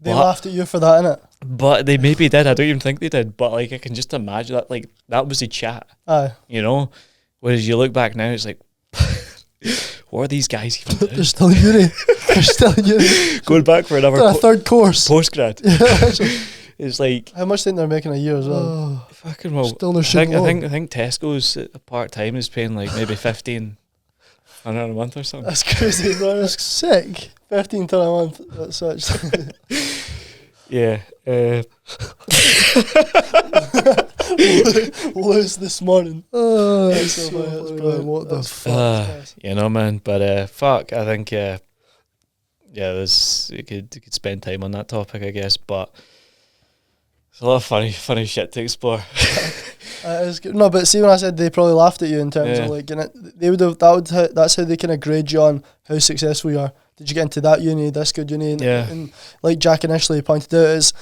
They laughed at you for that, innit? But they maybe did. I don't even think they did. But like, I can just imagine that. Like, that was the chat. Aye. You know? Whereas you look back now, it's like, what are these guys even doing? They're still in uni. They're still in uni. Going back for another third course. Postgrad. It's like, how much do you think they're making a year as well? fucking well. Still their I shit think Tesco's part time is paying like maybe 15 a month or something. That's crazy, bro. That's sick. 15 to a month. That's such. Yeah. Lose this morning. Oh, That's that's so funny, that's brilliant. what the That's fuck? You know, man. But fuck, I think yeah, you could spend time on that topic, I guess. But it's a lot of funny shit to explore. It's good. No, but see, when I said they probably laughed at you in terms of like, they would have that's how they kind of grade you on how successful you are. Did you get into that uni, this good uni? And like Jack initially pointed out, is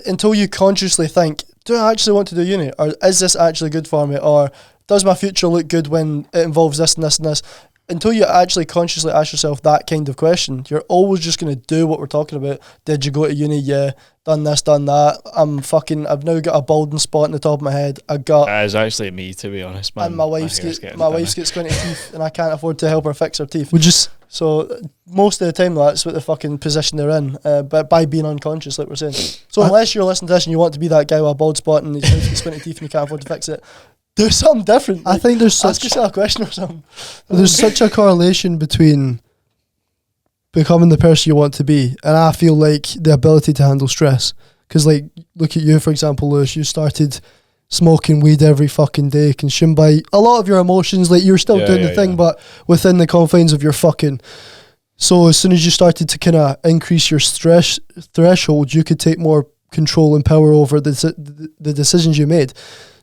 until you consciously think, do I actually want to do uni, or is this actually good for me, or does my future look good when it involves this and this and this? Until you actually consciously ask yourself that kind of question, you're always just going to do what we're talking about. Did you go to uni? Yeah. Done this, done that. I've now got a balding spot in the top of my head. It's actually me, to be honest, man. And my wife's got squinty teeth, and I can't afford to help her fix her teeth. So most of the time, that's what the fucking position they're in, but by being unconscious, like we're saying. So unless you're listening to this and you want to be that guy with a bald spot and he's got squinty teeth and you can't afford to fix it, do something different. I think there's ask yourself a question or something. There's such a correlation between becoming the person you want to be, and I feel like the ability to handle stress. Because like, look at you, for example, Lewis. You started smoking weed every fucking day, consumed by a lot of your emotions. Like, you're still doing the thing, but within the confines of your fucking. So as soon as you started to kind of increase your stress threshold, you could take more control and power over the decisions you made.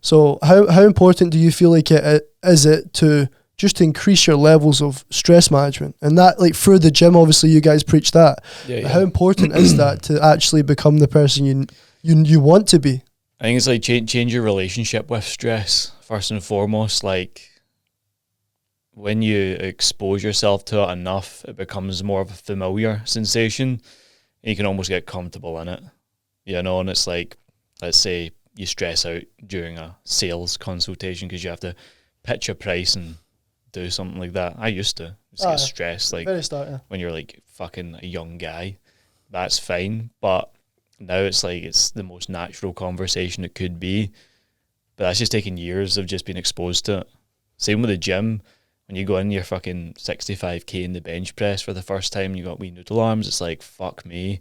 So how important do you feel like it is to just increase your levels of stress management? And that, like, through the gym, obviously you guys preach that. How important is that to actually become the person you want to be? I think it's like change your relationship with stress first and foremost. Like, when you expose yourself to it enough, it becomes more of a familiar sensation, and you can almost get comfortable in it. You know, and it's like, let's say you stress out during a sales consultation because you have to pitch a price and do something like that. I used to just get stressed, like when you're like fucking a young guy. That's fine, but now it's like it's the most natural conversation it could be. But that's just taking years of just being exposed to it. Same with the gym. When you go in, you're fucking 65k in the bench press for the first time, you got wee noodle arms, it's like, fuck me.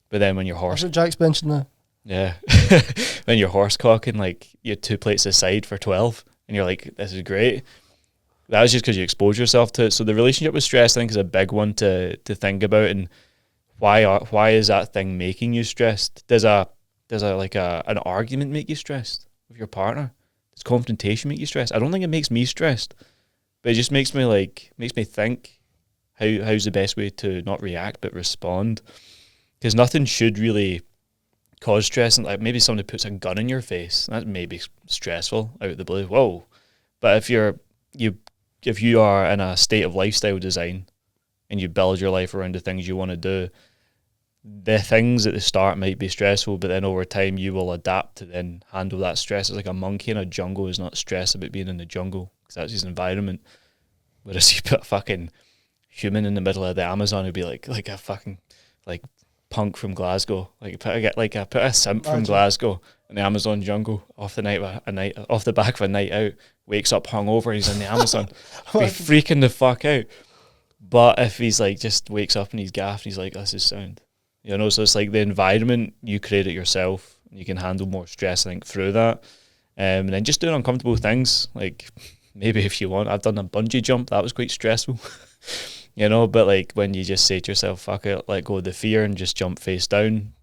But then when you're That's what Jack's benching now. Yeah. When you're horse cocking, like, you had 2 plates aside for 12, and you're like, this is great. That was just because you expose yourself to it. So the relationship with stress, I think, is a big one to think about. And why is that thing making you stressed? Does an argument make you stressed with your partner? Does confrontation make you stressed? I don't think it makes me stressed, but it just makes me think how's the best way to not react but respond. Because nothing should really cause stress. And like, maybe somebody puts a gun in your face, that may be stressful out of the blue. Whoa! But if you are in a state of lifestyle design and you build your life around the things you want to do, the things at the start might be stressful, but then over time you will adapt to then handle that stress. It's like a monkey in a jungle is not stressed about being in the jungle because that's his environment. Whereas you put a fucking human in the middle of the Amazon who'd be like a fucking like punk from Glasgow, put a simp from Glasgow in the Amazon jungle off the back of a night out, wakes up hungover, he's in the Amazon, be freaking the fuck out. But if he's like just wakes up and he's gaffed and he's like, this is sound, you know. So it's like the environment you create it yourself, and you can handle more stress, I think, through that. And then just doing uncomfortable things, like maybe if you want, I've done a bungee jump, that was quite stressful. You know, but like when you just say to yourself, fuck it, let go of the fear and just jump face down,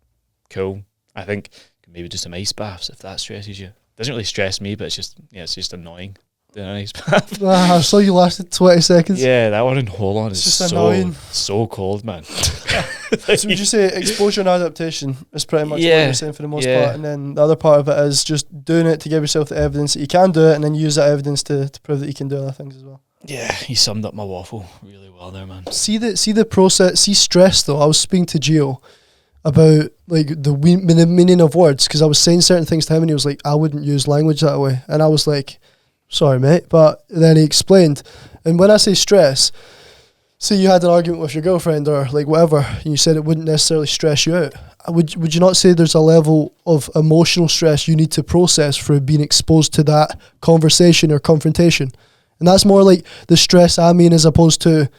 cool. I think maybe do some ice baths if that stresses you. Doesn't really stress me, but it's just annoying doing an ice bath. I saw you lasted 20 seconds. Yeah, that one in Holland is just so annoying. so cold, man. So would you say exposure and adaptation is pretty much what Yeah, you're saying for the most yeah. part, and then the other part of it is just doing it to give yourself the evidence that you can do it, and then use that evidence to prove that you can do other things as well. Yeah, you summed up my waffle really well there, man. See the process. See stress though. I was speaking to Gio about like the meaning of words, because I was saying certain things to him and he was like, I wouldn't use language that way, and I was like, sorry mate, but then he explained. And when I say stress, say you had an argument with your girlfriend or like whatever, and you said it wouldn't necessarily stress you out. Would you not say there's a level of emotional stress you need to process through being exposed to that conversation or confrontation? And that's more like the stress I mean, as opposed to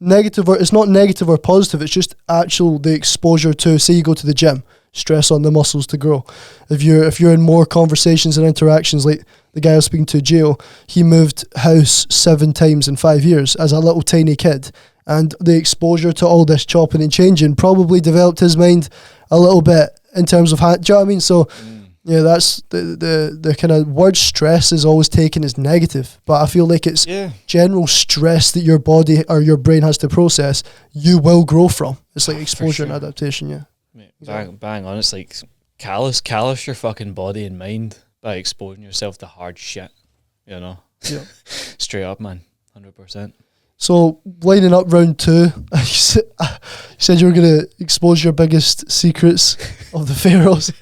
negative, or it's not negative or positive, it's just actual the exposure to, say you go to the gym, stress on the muscles to grow. If you're in more conversations and interactions, like the guy I was speaking to, Gio, he moved house 7 times in 5 years as a little tiny kid, and the exposure to all this chopping and changing probably developed his mind a little bit in terms of do you know what I mean? So yeah, that's the kind of word stress is always taken as negative, but I feel like it's general stress that your body or your brain has to process, you will grow from. It's like exposure and adaptation, yeah. Mate, bang on. It's like callous your fucking body and mind by exposing yourself to hard shit, you know? Yeah. Straight up, man. 100%. So, lining up round 2, you said you were going to expose your biggest secrets of the Pharaohs.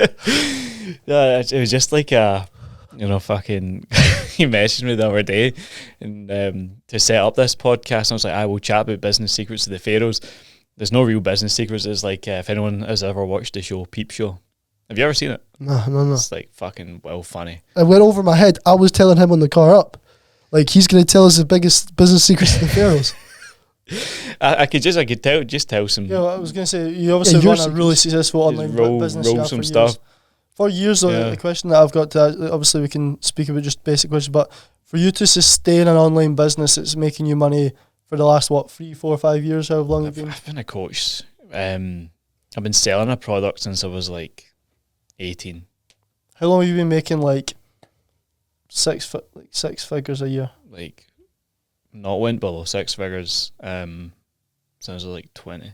Yeah, it was just like fucking he messaged me the other day and to set up this podcast, and I was like, I will chat about business secrets of the Pharaohs. There's no real business secrets. It's like if anyone has ever watched the show Peep Show. Have you ever seen it? No. It's like fucking well funny. It went over my head. I was telling him on the car up, like he's going to tell us the biggest business secrets of the Pharaohs. I could tell some. Yeah, well, I was going to say, you obviously run a really successful online business. Roll some stuff. For years, though, the question that I've got to, obviously we can speak about just basic questions, but for you to sustain an online business that's making you money for the last, 3, 4, 5 years, how long have you been? I've been a coach. I've been selling a product since I was like 18. How long have you been making like six figures a year? Like, not went below 6 figures since I was like 20.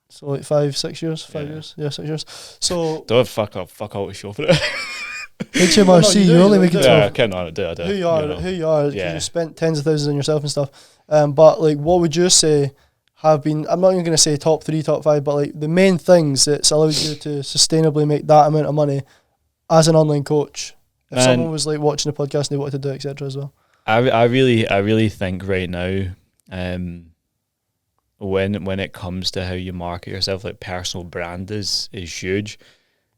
So like 5, 6 years? 5 years? Yeah, 6 years. So don't fuck out with show for it. HMRC, you're only making 12. Yeah, I can't on it. Do. Who you are, because you spent tens of thousands on yourself and stuff. But like, what would you say have been, I'm not even going to say top 3, top 5, but like the main things that's allowed you to sustainably make that amount of money as an online coach? If someone was like watching the podcast and they wanted to do it, etc. as well. I really think right now, when it comes to how you market yourself, like personal brand is huge.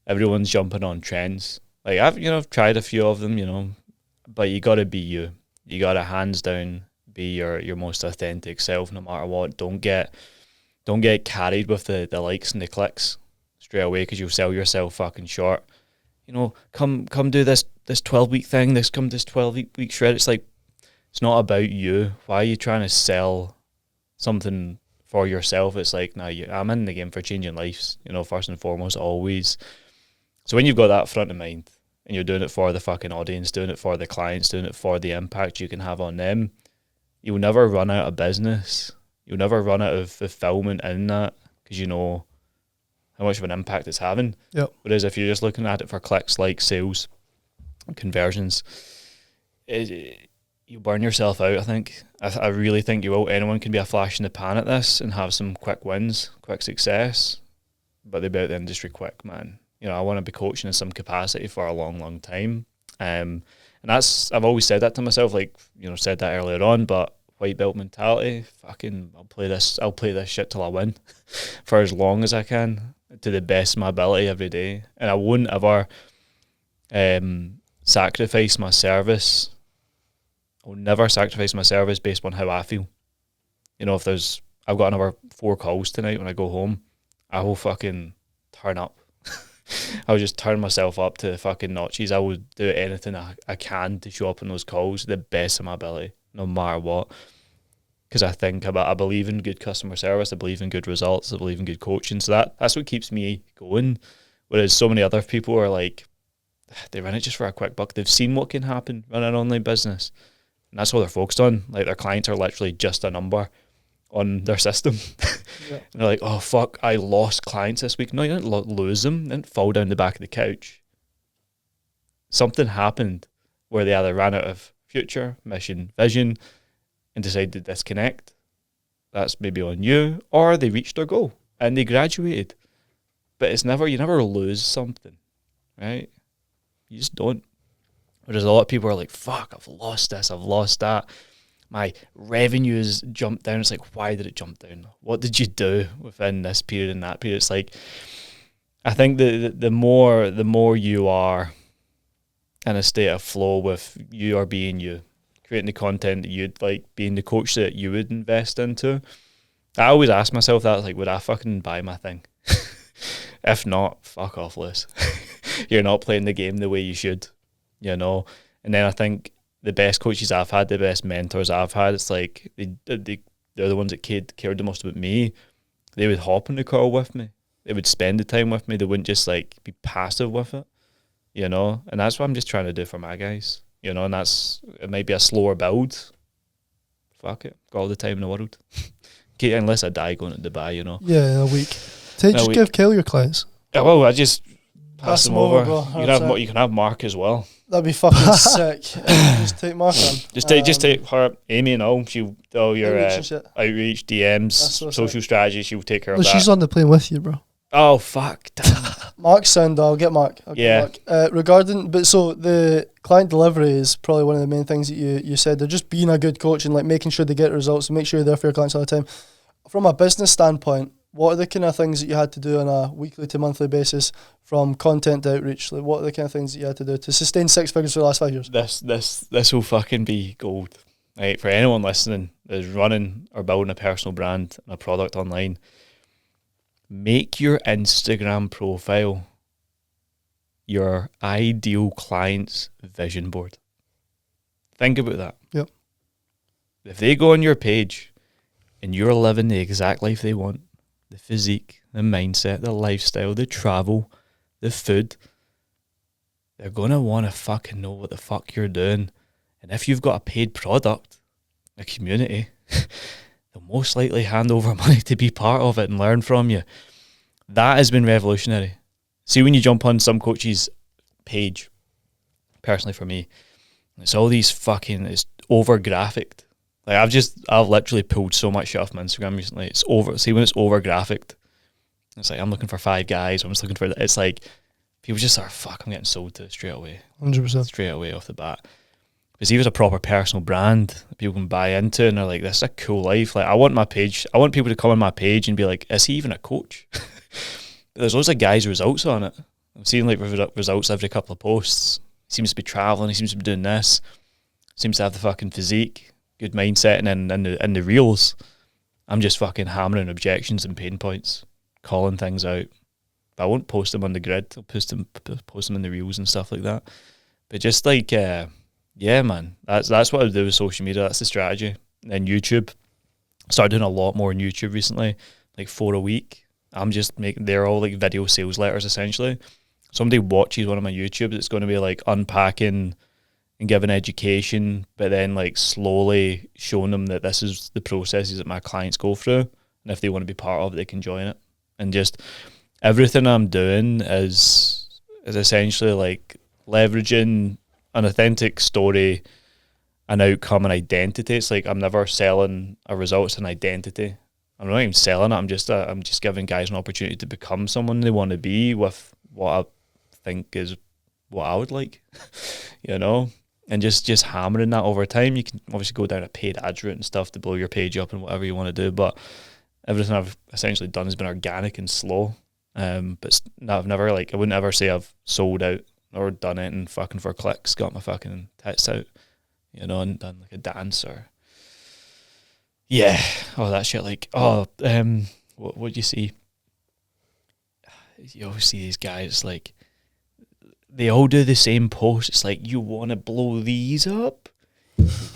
Everyone's jumping on trends. Like I've tried a few of them, but you gotta be you. You gotta hands down be your most authentic self no matter what. Don't get carried with the likes and the clicks straight away, because you'll sell yourself fucking short. Come do this 12-week thing, this 12-week shred. It's like, it's not about you. Why are you trying to sell something for yourself? It's like, no, I'm in the game for changing lives, first and foremost, always. So when you've got that front of mind and you're doing it for the fucking audience, doing it for the clients, doing it for the impact you can have on them, you'll never run out of business. You'll never run out of fulfillment in that, because you know how much of an impact it's having. Yep. Whereas if you're just looking at it for clicks, like sales, conversions, you burn yourself out, I think. I really think you will. Anyone can be a flash in the pan at this and have some quick wins, quick success, but they'll be out the industry quick, man. I want to be coaching in some capacity for a long, long time. And that's, I've always said that to myself, said that earlier on, but white belt mentality, fucking, I'll play this shit till I win for as long as I can, to the best of my ability every day. And I wouldn't ever sacrifice my service. I will never sacrifice my service based on how I feel. If I've got another 4 calls tonight when I go home, I will fucking turn up. I will just turn myself up to fucking notches. I will do anything I can to show up in those calls to the best of my ability, no matter what. Because I believe in good customer service, I believe in good results, I believe in good coaching. So that's what keeps me going. Whereas so many other people are like, they run it just for a quick buck. They've seen what can happen running an online business. And that's all they're focused on. Like, their clients are literally just a number on their system. And they're like, oh, fuck, I lost clients this week. No, you didn't lose them. You didn't fall down the back of the couch. Something happened where they either ran out of future, mission, vision, and decided to disconnect. That's maybe on you. Or they reached their goal and they graduated. But it's never, you never lose something, right? You just don't. Whereas a lot of people are like, fuck, I've lost this, I've lost that. My revenue has jumped down. It's like, why did it jump down? What did you do within this period and that period? It's like, I think the more you are in a state of flow with you are being you, creating the content that you'd like, being the coach that you would invest into. I always ask myself that, like, would I fucking buy my thing? If not, fuck off, Liz. You're not playing the game the way you should, you know? And then I think the best coaches I've had, the best mentors I've had, it's like they're the ones that cared the most about me. They would hop on the call with me. They would spend the time with me. They wouldn't just like be passive with it, you know? And that's what I'm just trying to do for my guys, you know? And it might be a slower build. Fuck it. Got all the time in the world. Unless I die going to Dubai, you know? Yeah, in a week. Just give Kel your clients. Yeah, well, I just pass them over. Bro. You can have Mark as well. That'd be fucking sick. Just take Mark on. Just take her, Amy, and all. She'll do all your outreach, DMs, so social strategy. She'll take care of No, that. she's on the plane with you, bro. Oh fuck! Damn. Mark's sound. I'll get Mark. Yeah. Regarding, but so the client delivery is probably one of the main things that you said. They're just being a good coach and like making sure they get results and make sure you're there for your clients all the time. From a business standpoint, what are the kind of things that you had to do on a weekly to monthly basis from content to outreach? Like, what are the kind of things that you had to do to sustain 6 figures for the last 5 years? This will fucking be gold. Right, for anyone listening that is running or building a personal brand and a product online, make your Instagram profile your ideal client's vision board. Think about that. Yep. If they go on your page and you're living the exact life they want, the physique, the mindset, the lifestyle, the travel, the food, they're going to want to fucking know what the fuck you're doing. And if you've got a paid product, a community, they'll most likely hand over money to be part of it and learn from you. That has been revolutionary. See, when you jump on some coach's page, personally for me, it's all these fucking, it's over graphicked. Like I've literally pulled so much shit off my Instagram recently. It's over. See, when it's over graphicked, it's like I'm looking for 5 guys. I'm just looking for. It's like people just are fuck. I'm getting sold to straight away. 100%. Straight away off the bat. Because he was a proper personal brand that people can buy into, and they're like, "This is a cool life." Like I want my page. I want people to come on my page and be like, "Is he even a coach?" But there's loads of guys' results on it. I'm seeing like results every couple of posts. He seems to be traveling. He seems to be doing this. Seems to have the fucking physique. Good mindset, and then in the reels, I'm just fucking hammering objections and pain points, calling things out. But I won't post them on the grid. I'll post them in the reels and stuff like that. But just like, yeah, man, that's what I do with social media. That's the strategy. And then YouTube, I started doing a lot more on YouTube recently, like 4 a week. I'm just they're all like video sales letters essentially. Somebody watches one of my YouTubes, it's going to be like unpacking and giving education, but then like slowly showing them that this is the processes that my clients go through, and if they want to be part of it, they can join it. And just everything I'm doing is essentially like leveraging an authentic story, an outcome, an identity. It's like I'm never selling a result; it's an identity. I'm not even selling it. I'm just giving guys an opportunity to become someone they want to be with what I think is what I would like, you know. And just hammering that over time. You can obviously go down a paid ads route and stuff to blow your page up and whatever you want to do, but everything I've essentially done has been organic and slow. But I've never I wouldn't ever say I've sold out or done it and fucking for clicks, got my fucking tits out, you know, and done like a dance or that shit. Like what you see? You always see these guys like, they all do the same post. It's like, you want to blow these up?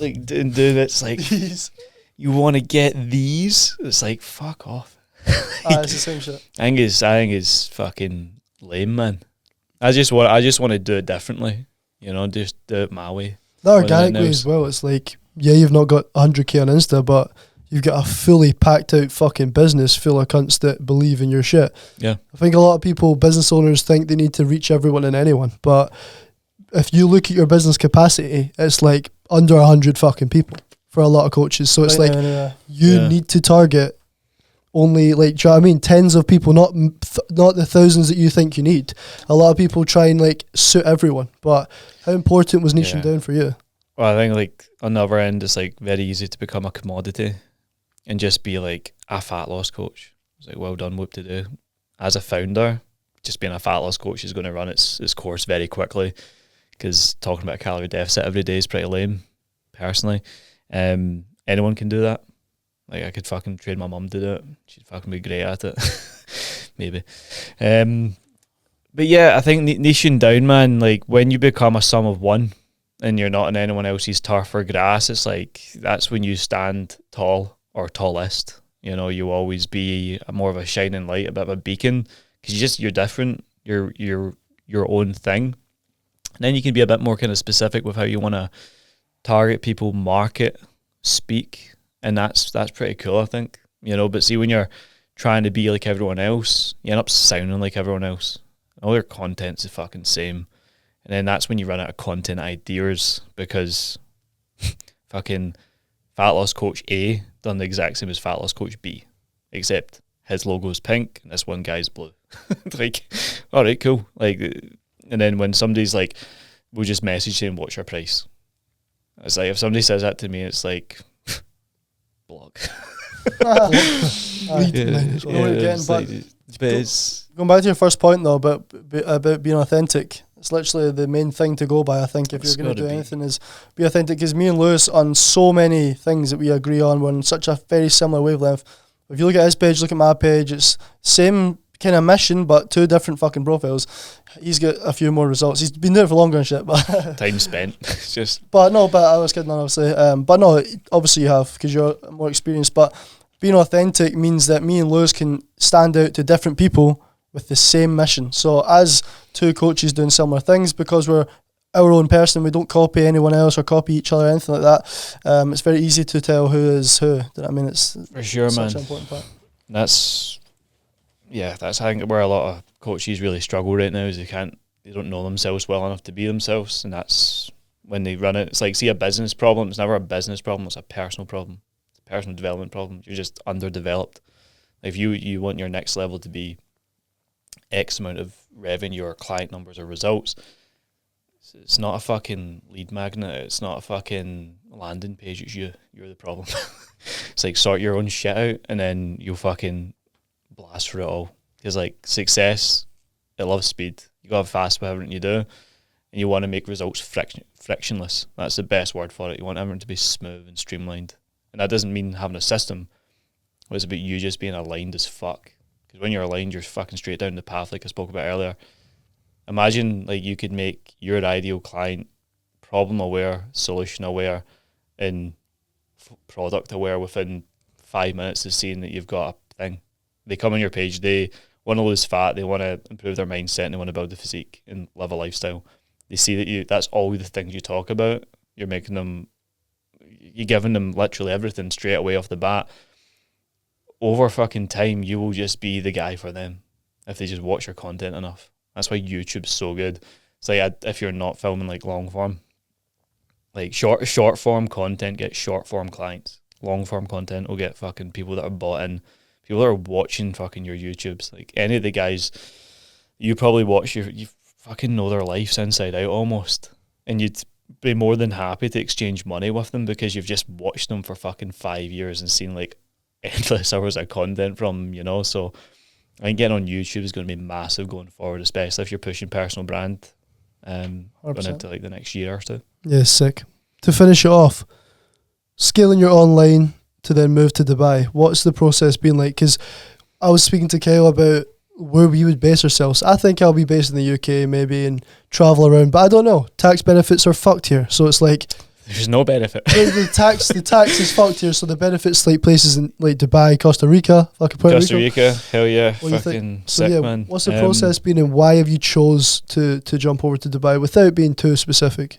Like, do it's like, you want to get these? It's like, fuck off. It's the same shit. I think it's fucking lame, man. I just want to do it differently. You know, just do it my way. The organic way as well. It's like you've not got 100k on Insta, but you've got a fully packed out fucking business full of cunts that believe in your shit. Yeah. I think a lot of people, business owners, think they need to reach everyone and anyone, but if you look at your business capacity, it's like under 100 fucking people for a lot of coaches. So it's like you need to target only, like, do you know what I mean, tens of people, not the thousands that you think you need. A lot of people try and like suit everyone, but how important was niching down for you? Well, I think like on the other end, it's like very easy to become a commodity and just be like a fat loss coach. It's like, well done, whoop to do. As a founder, just being a fat loss coach is going to run its course very quickly, because talking about a calorie deficit every day is pretty lame, personally. Anyone can do that. Like, I could fucking train my mum to do it. She'd fucking be great at it. Maybe. But yeah, I think niching down, man, like when you become a sum of one and you're not in anyone else's turf or grass, it's like that's when you stand tall or tallest. You know, you always be more of a shining light, a bit of a beacon, because you're different. You're your own thing. And then you can be a bit more kind of specific with how you want to target people, market, speak. And that's pretty cool, I think, you know. But see, when you're trying to be like everyone else, you end up sounding like everyone else. All your content's the fucking same. And then that's when you run out of content ideas, because fucking Fat Loss Coach A done the exact same as Fat Loss Coach B, except his logo's pink and this one guy's blue. Like, all right, cool. Like, and then when somebody's like, we'll just message saying, what's your price? It's like, if somebody says that to me, it's like, blog. Going back to your first point though, about being authentic, it's literally the main thing to go by. I think if you're going to do anything, is be authentic. Because me and Lewis, on so many things that we agree on, we're on such a very similar wavelength. If you look at his page, look at my page, it's same kind of mission, but two different fucking profiles. He's got a few more results. He's been doing it for longer and shit, but time spent. It's just. But I was kidding, obviously. But no, obviously you have, because you're more experienced. But being authentic means that me and Lewis can stand out to different people with the same mission. So as two coaches doing similar things, because we're our own person, we don't copy anyone else or copy each other or anything like that. It's very easy to tell who is who. Do you know what I mean? It's for sure, man. Such an important part. That's I think where a lot of coaches really struggle right now, is they don't know themselves well enough to be themselves, and that's when they run it. It's like, see, a business problem, it's never a business problem, it's a personal problem. It's a personal development problem. You're just underdeveloped. If you want your next level to be X amount of revenue or client numbers or results, it's not a fucking lead magnet, it's not a fucking landing page, it's you're the problem. It's like, sort your own shit out and then you'll fucking blast through it all. Because like, success, it loves speed. You gotta have fast with everything you do, and you want to make results frictionless. That's the best word for it. You want everything to be smooth and streamlined, and that doesn't mean having a system. It's about you just being aligned as fuck. Because when you're aligned, you're fucking straight down the path, like I spoke about earlier. Imagine like you could make your ideal client problem aware, solution aware, and product aware within 5 minutes of seeing that you've got a thing. They come on your page, they want to lose fat, they want to improve their mindset, and they want to build a physique and live a lifestyle. They see that that's all the things you talk about. You're giving them literally everything straight away off the bat. Over fucking time, you will just be the guy for them if they just watch your content enough. That's why YouTube's so good. It's like, if you're not filming like long form, like short form content gets short form clients. Long form content will get fucking people that are bought in, people that are watching fucking your YouTubes. Like any of the guys you probably watch, you fucking know their lives inside out almost, and you'd be more than happy to exchange money with them because you've just watched them for fucking 5 years and seen like endless hours of content from them, you know. So I think getting on YouTube is going to be massive going forward, especially if you're pushing personal brand going into like the next year or two. Yeah, sick. To finish it off, scaling your online to then move to Dubai, what's the process been like? Because I was speaking to Kyle about where we would base ourselves. I think I'll be based in the UK maybe and travel around, but I don't know. Tax benefits are fucked here, so it's like there's no benefit. the tax is fucked here, so the benefits like places in like Dubai, Costa Rica, fucking Puerto Rico, hell yeah, fucking sick, so, yeah, man. What's the process been, and why have you chose to jump over to Dubai without being too specific?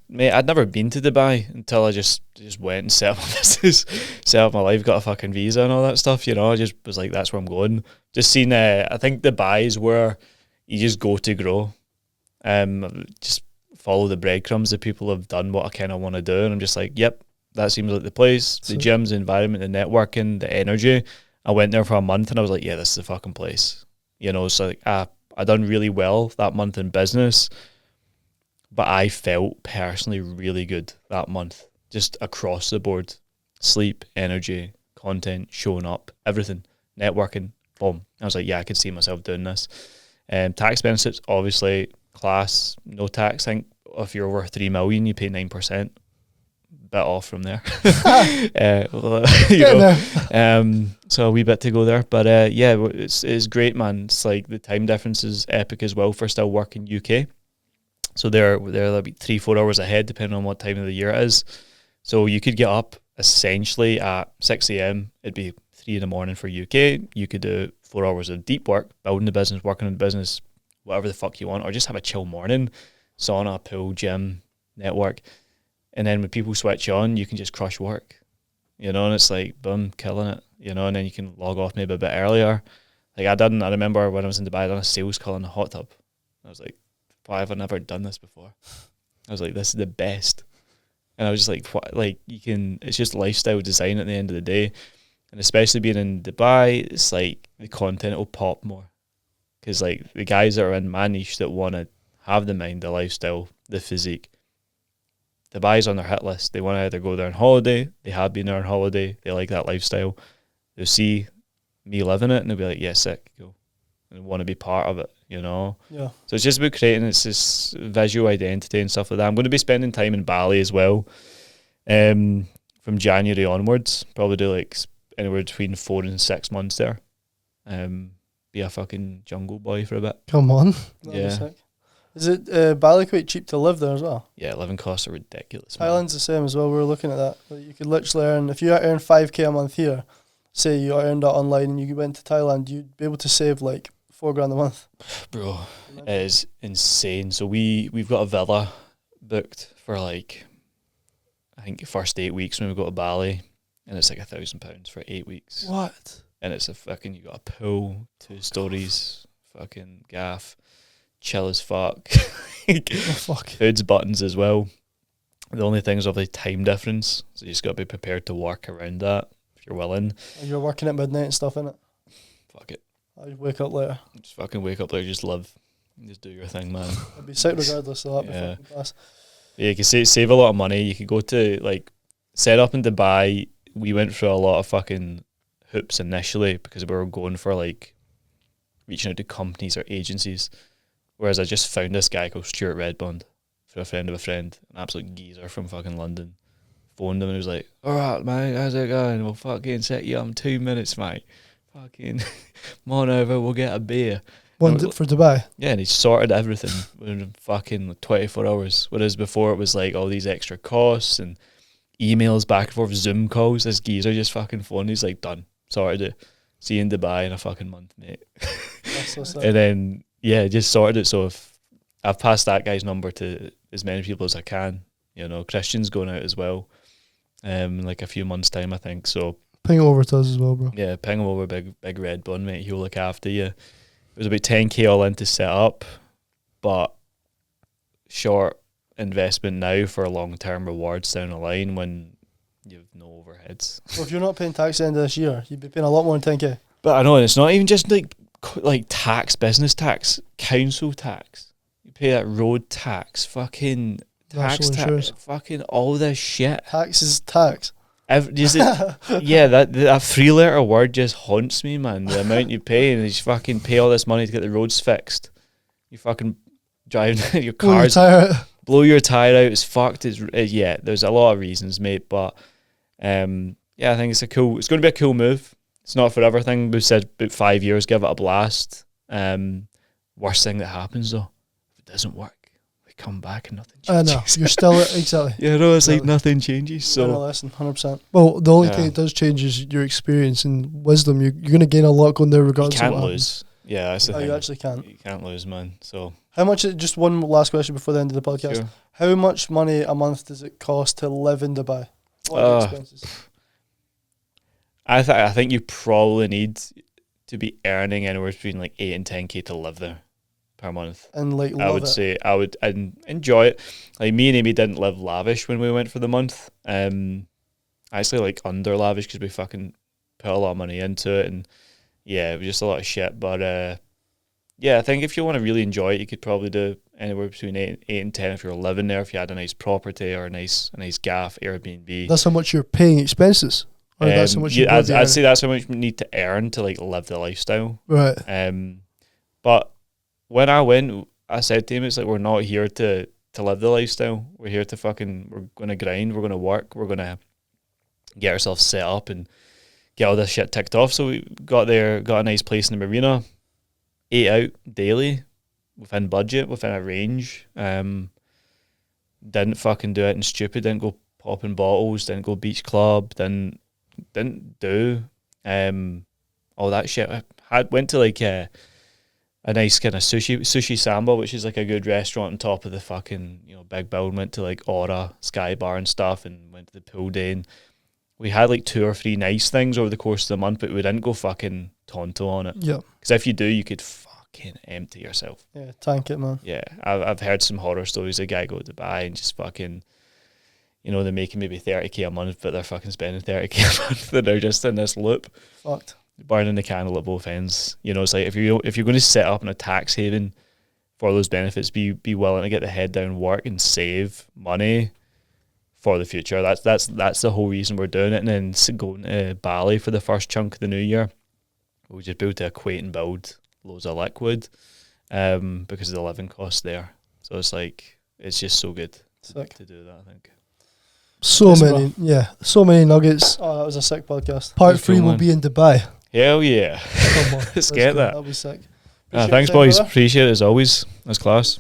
Mate, I'd never been to Dubai until I just went and set up my business, set up my life, got a fucking visa and all that stuff, you know. I just was like, that's where I'm going. Just seen, I think Dubai is where you just go to grow. Just follow the breadcrumbs that people have done what I kind of want to do. And I'm just like, yep, that seems like the place. The gyms, the environment, the networking, the energy. I went there for a month and I was like, yeah, this is the fucking place. You know, so like, I done really well that month in business. But I felt personally really good that month, just across the board. Sleep, energy, content, showing up, everything, networking, boom. I was like, yeah, I could see myself doing this. Tax benefits, obviously, class, no tax. I think if you're over 3 million, you pay 9%. Bit off from there. So a wee bit to go there. But yeah, it's great, man. It's like the time difference is epic as well for still working UK. So they're like 3-4 hours ahead, depending on what time of the year it is. So you could get up essentially at 6 a.m. It'd be 3 in the morning for UK. You could do 4 hours of deep work, building the business, working on the business, whatever the fuck you want, or just have a chill morning, sauna, pool, gym, network. And then when people switch on, you can just crush work, you know, and it's like, boom, killing it, you know, and then you can log off maybe a bit earlier. Like I remember when I was in Dubai, I done a sales call in a hot tub. I was like, why have I never done this before? I was like, this is the best. And I was just like, what? Like it's just lifestyle design at the end of the day. And especially being in Dubai, it's like the content will pop more. Because like the guys that are in my niche that want to have the mind, the lifestyle, the physique, Dubai's on their hit list. They want to either go there on holiday, they have been there on holiday, they like that lifestyle. They'll see me living it and they'll be like, yeah, sick, cool. And want to be part of it, you know? Yeah. So it's just about creating this visual identity and stuff like that. I'm going to be spending time in Bali as well from January onwards. Probably do like anywhere between 4 and 6 months there. Be a fucking jungle boy for a bit. Come on. Yeah. Is it Bali quite cheap to live there as well? Yeah, living costs are ridiculous. Thailand's the same as well. We were looking at that. Like you could literally earn, if you earn 5k a month here, say you earned that online and you went to Thailand, you'd be able to save like $4,000 a month. Bro, it is insane. So we've got a villa booked for like, I think first 8 weeks when we go to Bali, and it's like £1,000 for 8 weeks. What? And it's you got a pool, 2 stories, fucking gaff, chill as fuck. Fuck. Food's buttons as well. The only thing is obviously time difference, so you just got to be prepared to work around that if you're willing. You're working at midnight and stuff, innit? Fuck it. I'd wake up later. Just fucking wake up later, just live. Just do your thing, man. I'd be sick regardless of that. Yeah. Fucking class. Yeah, you can save a lot of money. You could go to, like, set up in Dubai. We went through a lot of fucking hoops initially because we were going for, like, reaching out to companies or agencies. Whereas I just found this guy called Stuart Redbond for a friend of a friend, an absolute geezer from fucking London. Phoned him and he was like, all right, mate, how's it going? We'll fucking set you up in 2 minutes, mate. Fucking, come on over, we'll get a beer. For Dubai? Yeah, and he sorted everything within fucking 24 hours. Whereas before it was like all these extra costs and emails back and forth, Zoom calls. This geezer just fucking phoned. He's like, done, sorted it. See you in Dubai in a fucking month, mate. That's so sad. And then, yeah, just sorted it. So if I've passed that guy's number to as many people as I can, you know, Christian's going out as well in like a few months' time, I think. So ping over to us as well, bro. Yeah, ping him over, big red bun, mate. He'll look after you. It was about 10k all in to set up, but short investment now for long-term rewards down the line when you have no overheads. So if you're not paying tax at the end of this year, you'd be paying a lot more than 10k. But I know, and it's not even just like tax, business tax, council tax. You pay that road tax, fucking tax, fucking all this shit. Tax is tax. Yeah, that 3-letter word just haunts me, man. The amount you pay, and you just fucking pay all this money to get the roads fixed. You fucking drive your cars, blow your tire out. It's fucked. Yeah, there's a lot of reasons, mate. But yeah, I think it's going to be a cool move. It's not for everything. We've said about 5 years, give it a blast. Worst thing that happens though, if it doesn't work, we come back and nothing changes. I know, you're still exactly. Yeah, no, it's like nothing changes. So lesson, 100%. Well, the only thing that does change is your experience and wisdom. You're going to gain a lot going there regardless. You can't lose. Yeah, that's the thing. You actually can't. You can't lose, man. So How much? Just one last question before the end of the podcast. sure. How much money a month does it cost to live in Dubai? What are the expenses? I think you probably need to be earning anywhere between like 8 and 10K to live there per month. And like, I would say I'd enjoy it. Like me and Amy didn't live lavish when we went for the month. I actually like under lavish because we fucking put a lot of money into it, and yeah, it was just a lot of shit. But yeah, I think if you want to really enjoy it, you could probably do anywhere between 8 and 10 if you're living there. If you had a nice property or a nice gaff Airbnb. That's how much you're paying expenses. Or that's how much I'd say that's how much you need to earn to like live the lifestyle. Right. But when I went, I said to him, it's like, we're not here to live the lifestyle. We're here to we're going to grind. We're going to work. We're going to get ourselves set up and get all this shit ticked off. So we got there, got a nice place in the marina, ate out daily, within budget, within a range. Didn't fucking do anything stupid. Didn't go popping bottles. Didn't go beach club. Didn't do all that shit. I went to like a nice kind of sushi samba, which is like a good restaurant on top of the fucking big building. Went to like Aura Sky Bar and stuff, and went to the pool day. And we had like 2 or 3 nice things over the course of the month, but we didn't go fucking tonto on it. Yeah. Because if you do, you could fucking empty yourself. Yeah, tank it, man. Yeah, I've heard some horror stories. A guy go to Dubai and just fucking, they're making maybe 30K a month, but they're fucking spending 30K a month, and they're just in this loop. Fucked. Burning the candle at both ends. It's like if you're going to set up in a tax haven for those benefits, be willing to get the head down, work, and save money for the future. That's the whole reason we're doing it. And then going to Bali for the first chunk of the new year, we just built to equate and build loads of liquid, because of the living costs there. So it's like it's just so good to do that. I think. So many nuggets. Oh, that was a sick podcast. Part 3 will be in Dubai. Hell yeah. Come on. Let's get that. That'll be sick. Thanks, boys. Appreciate it as always. That's class.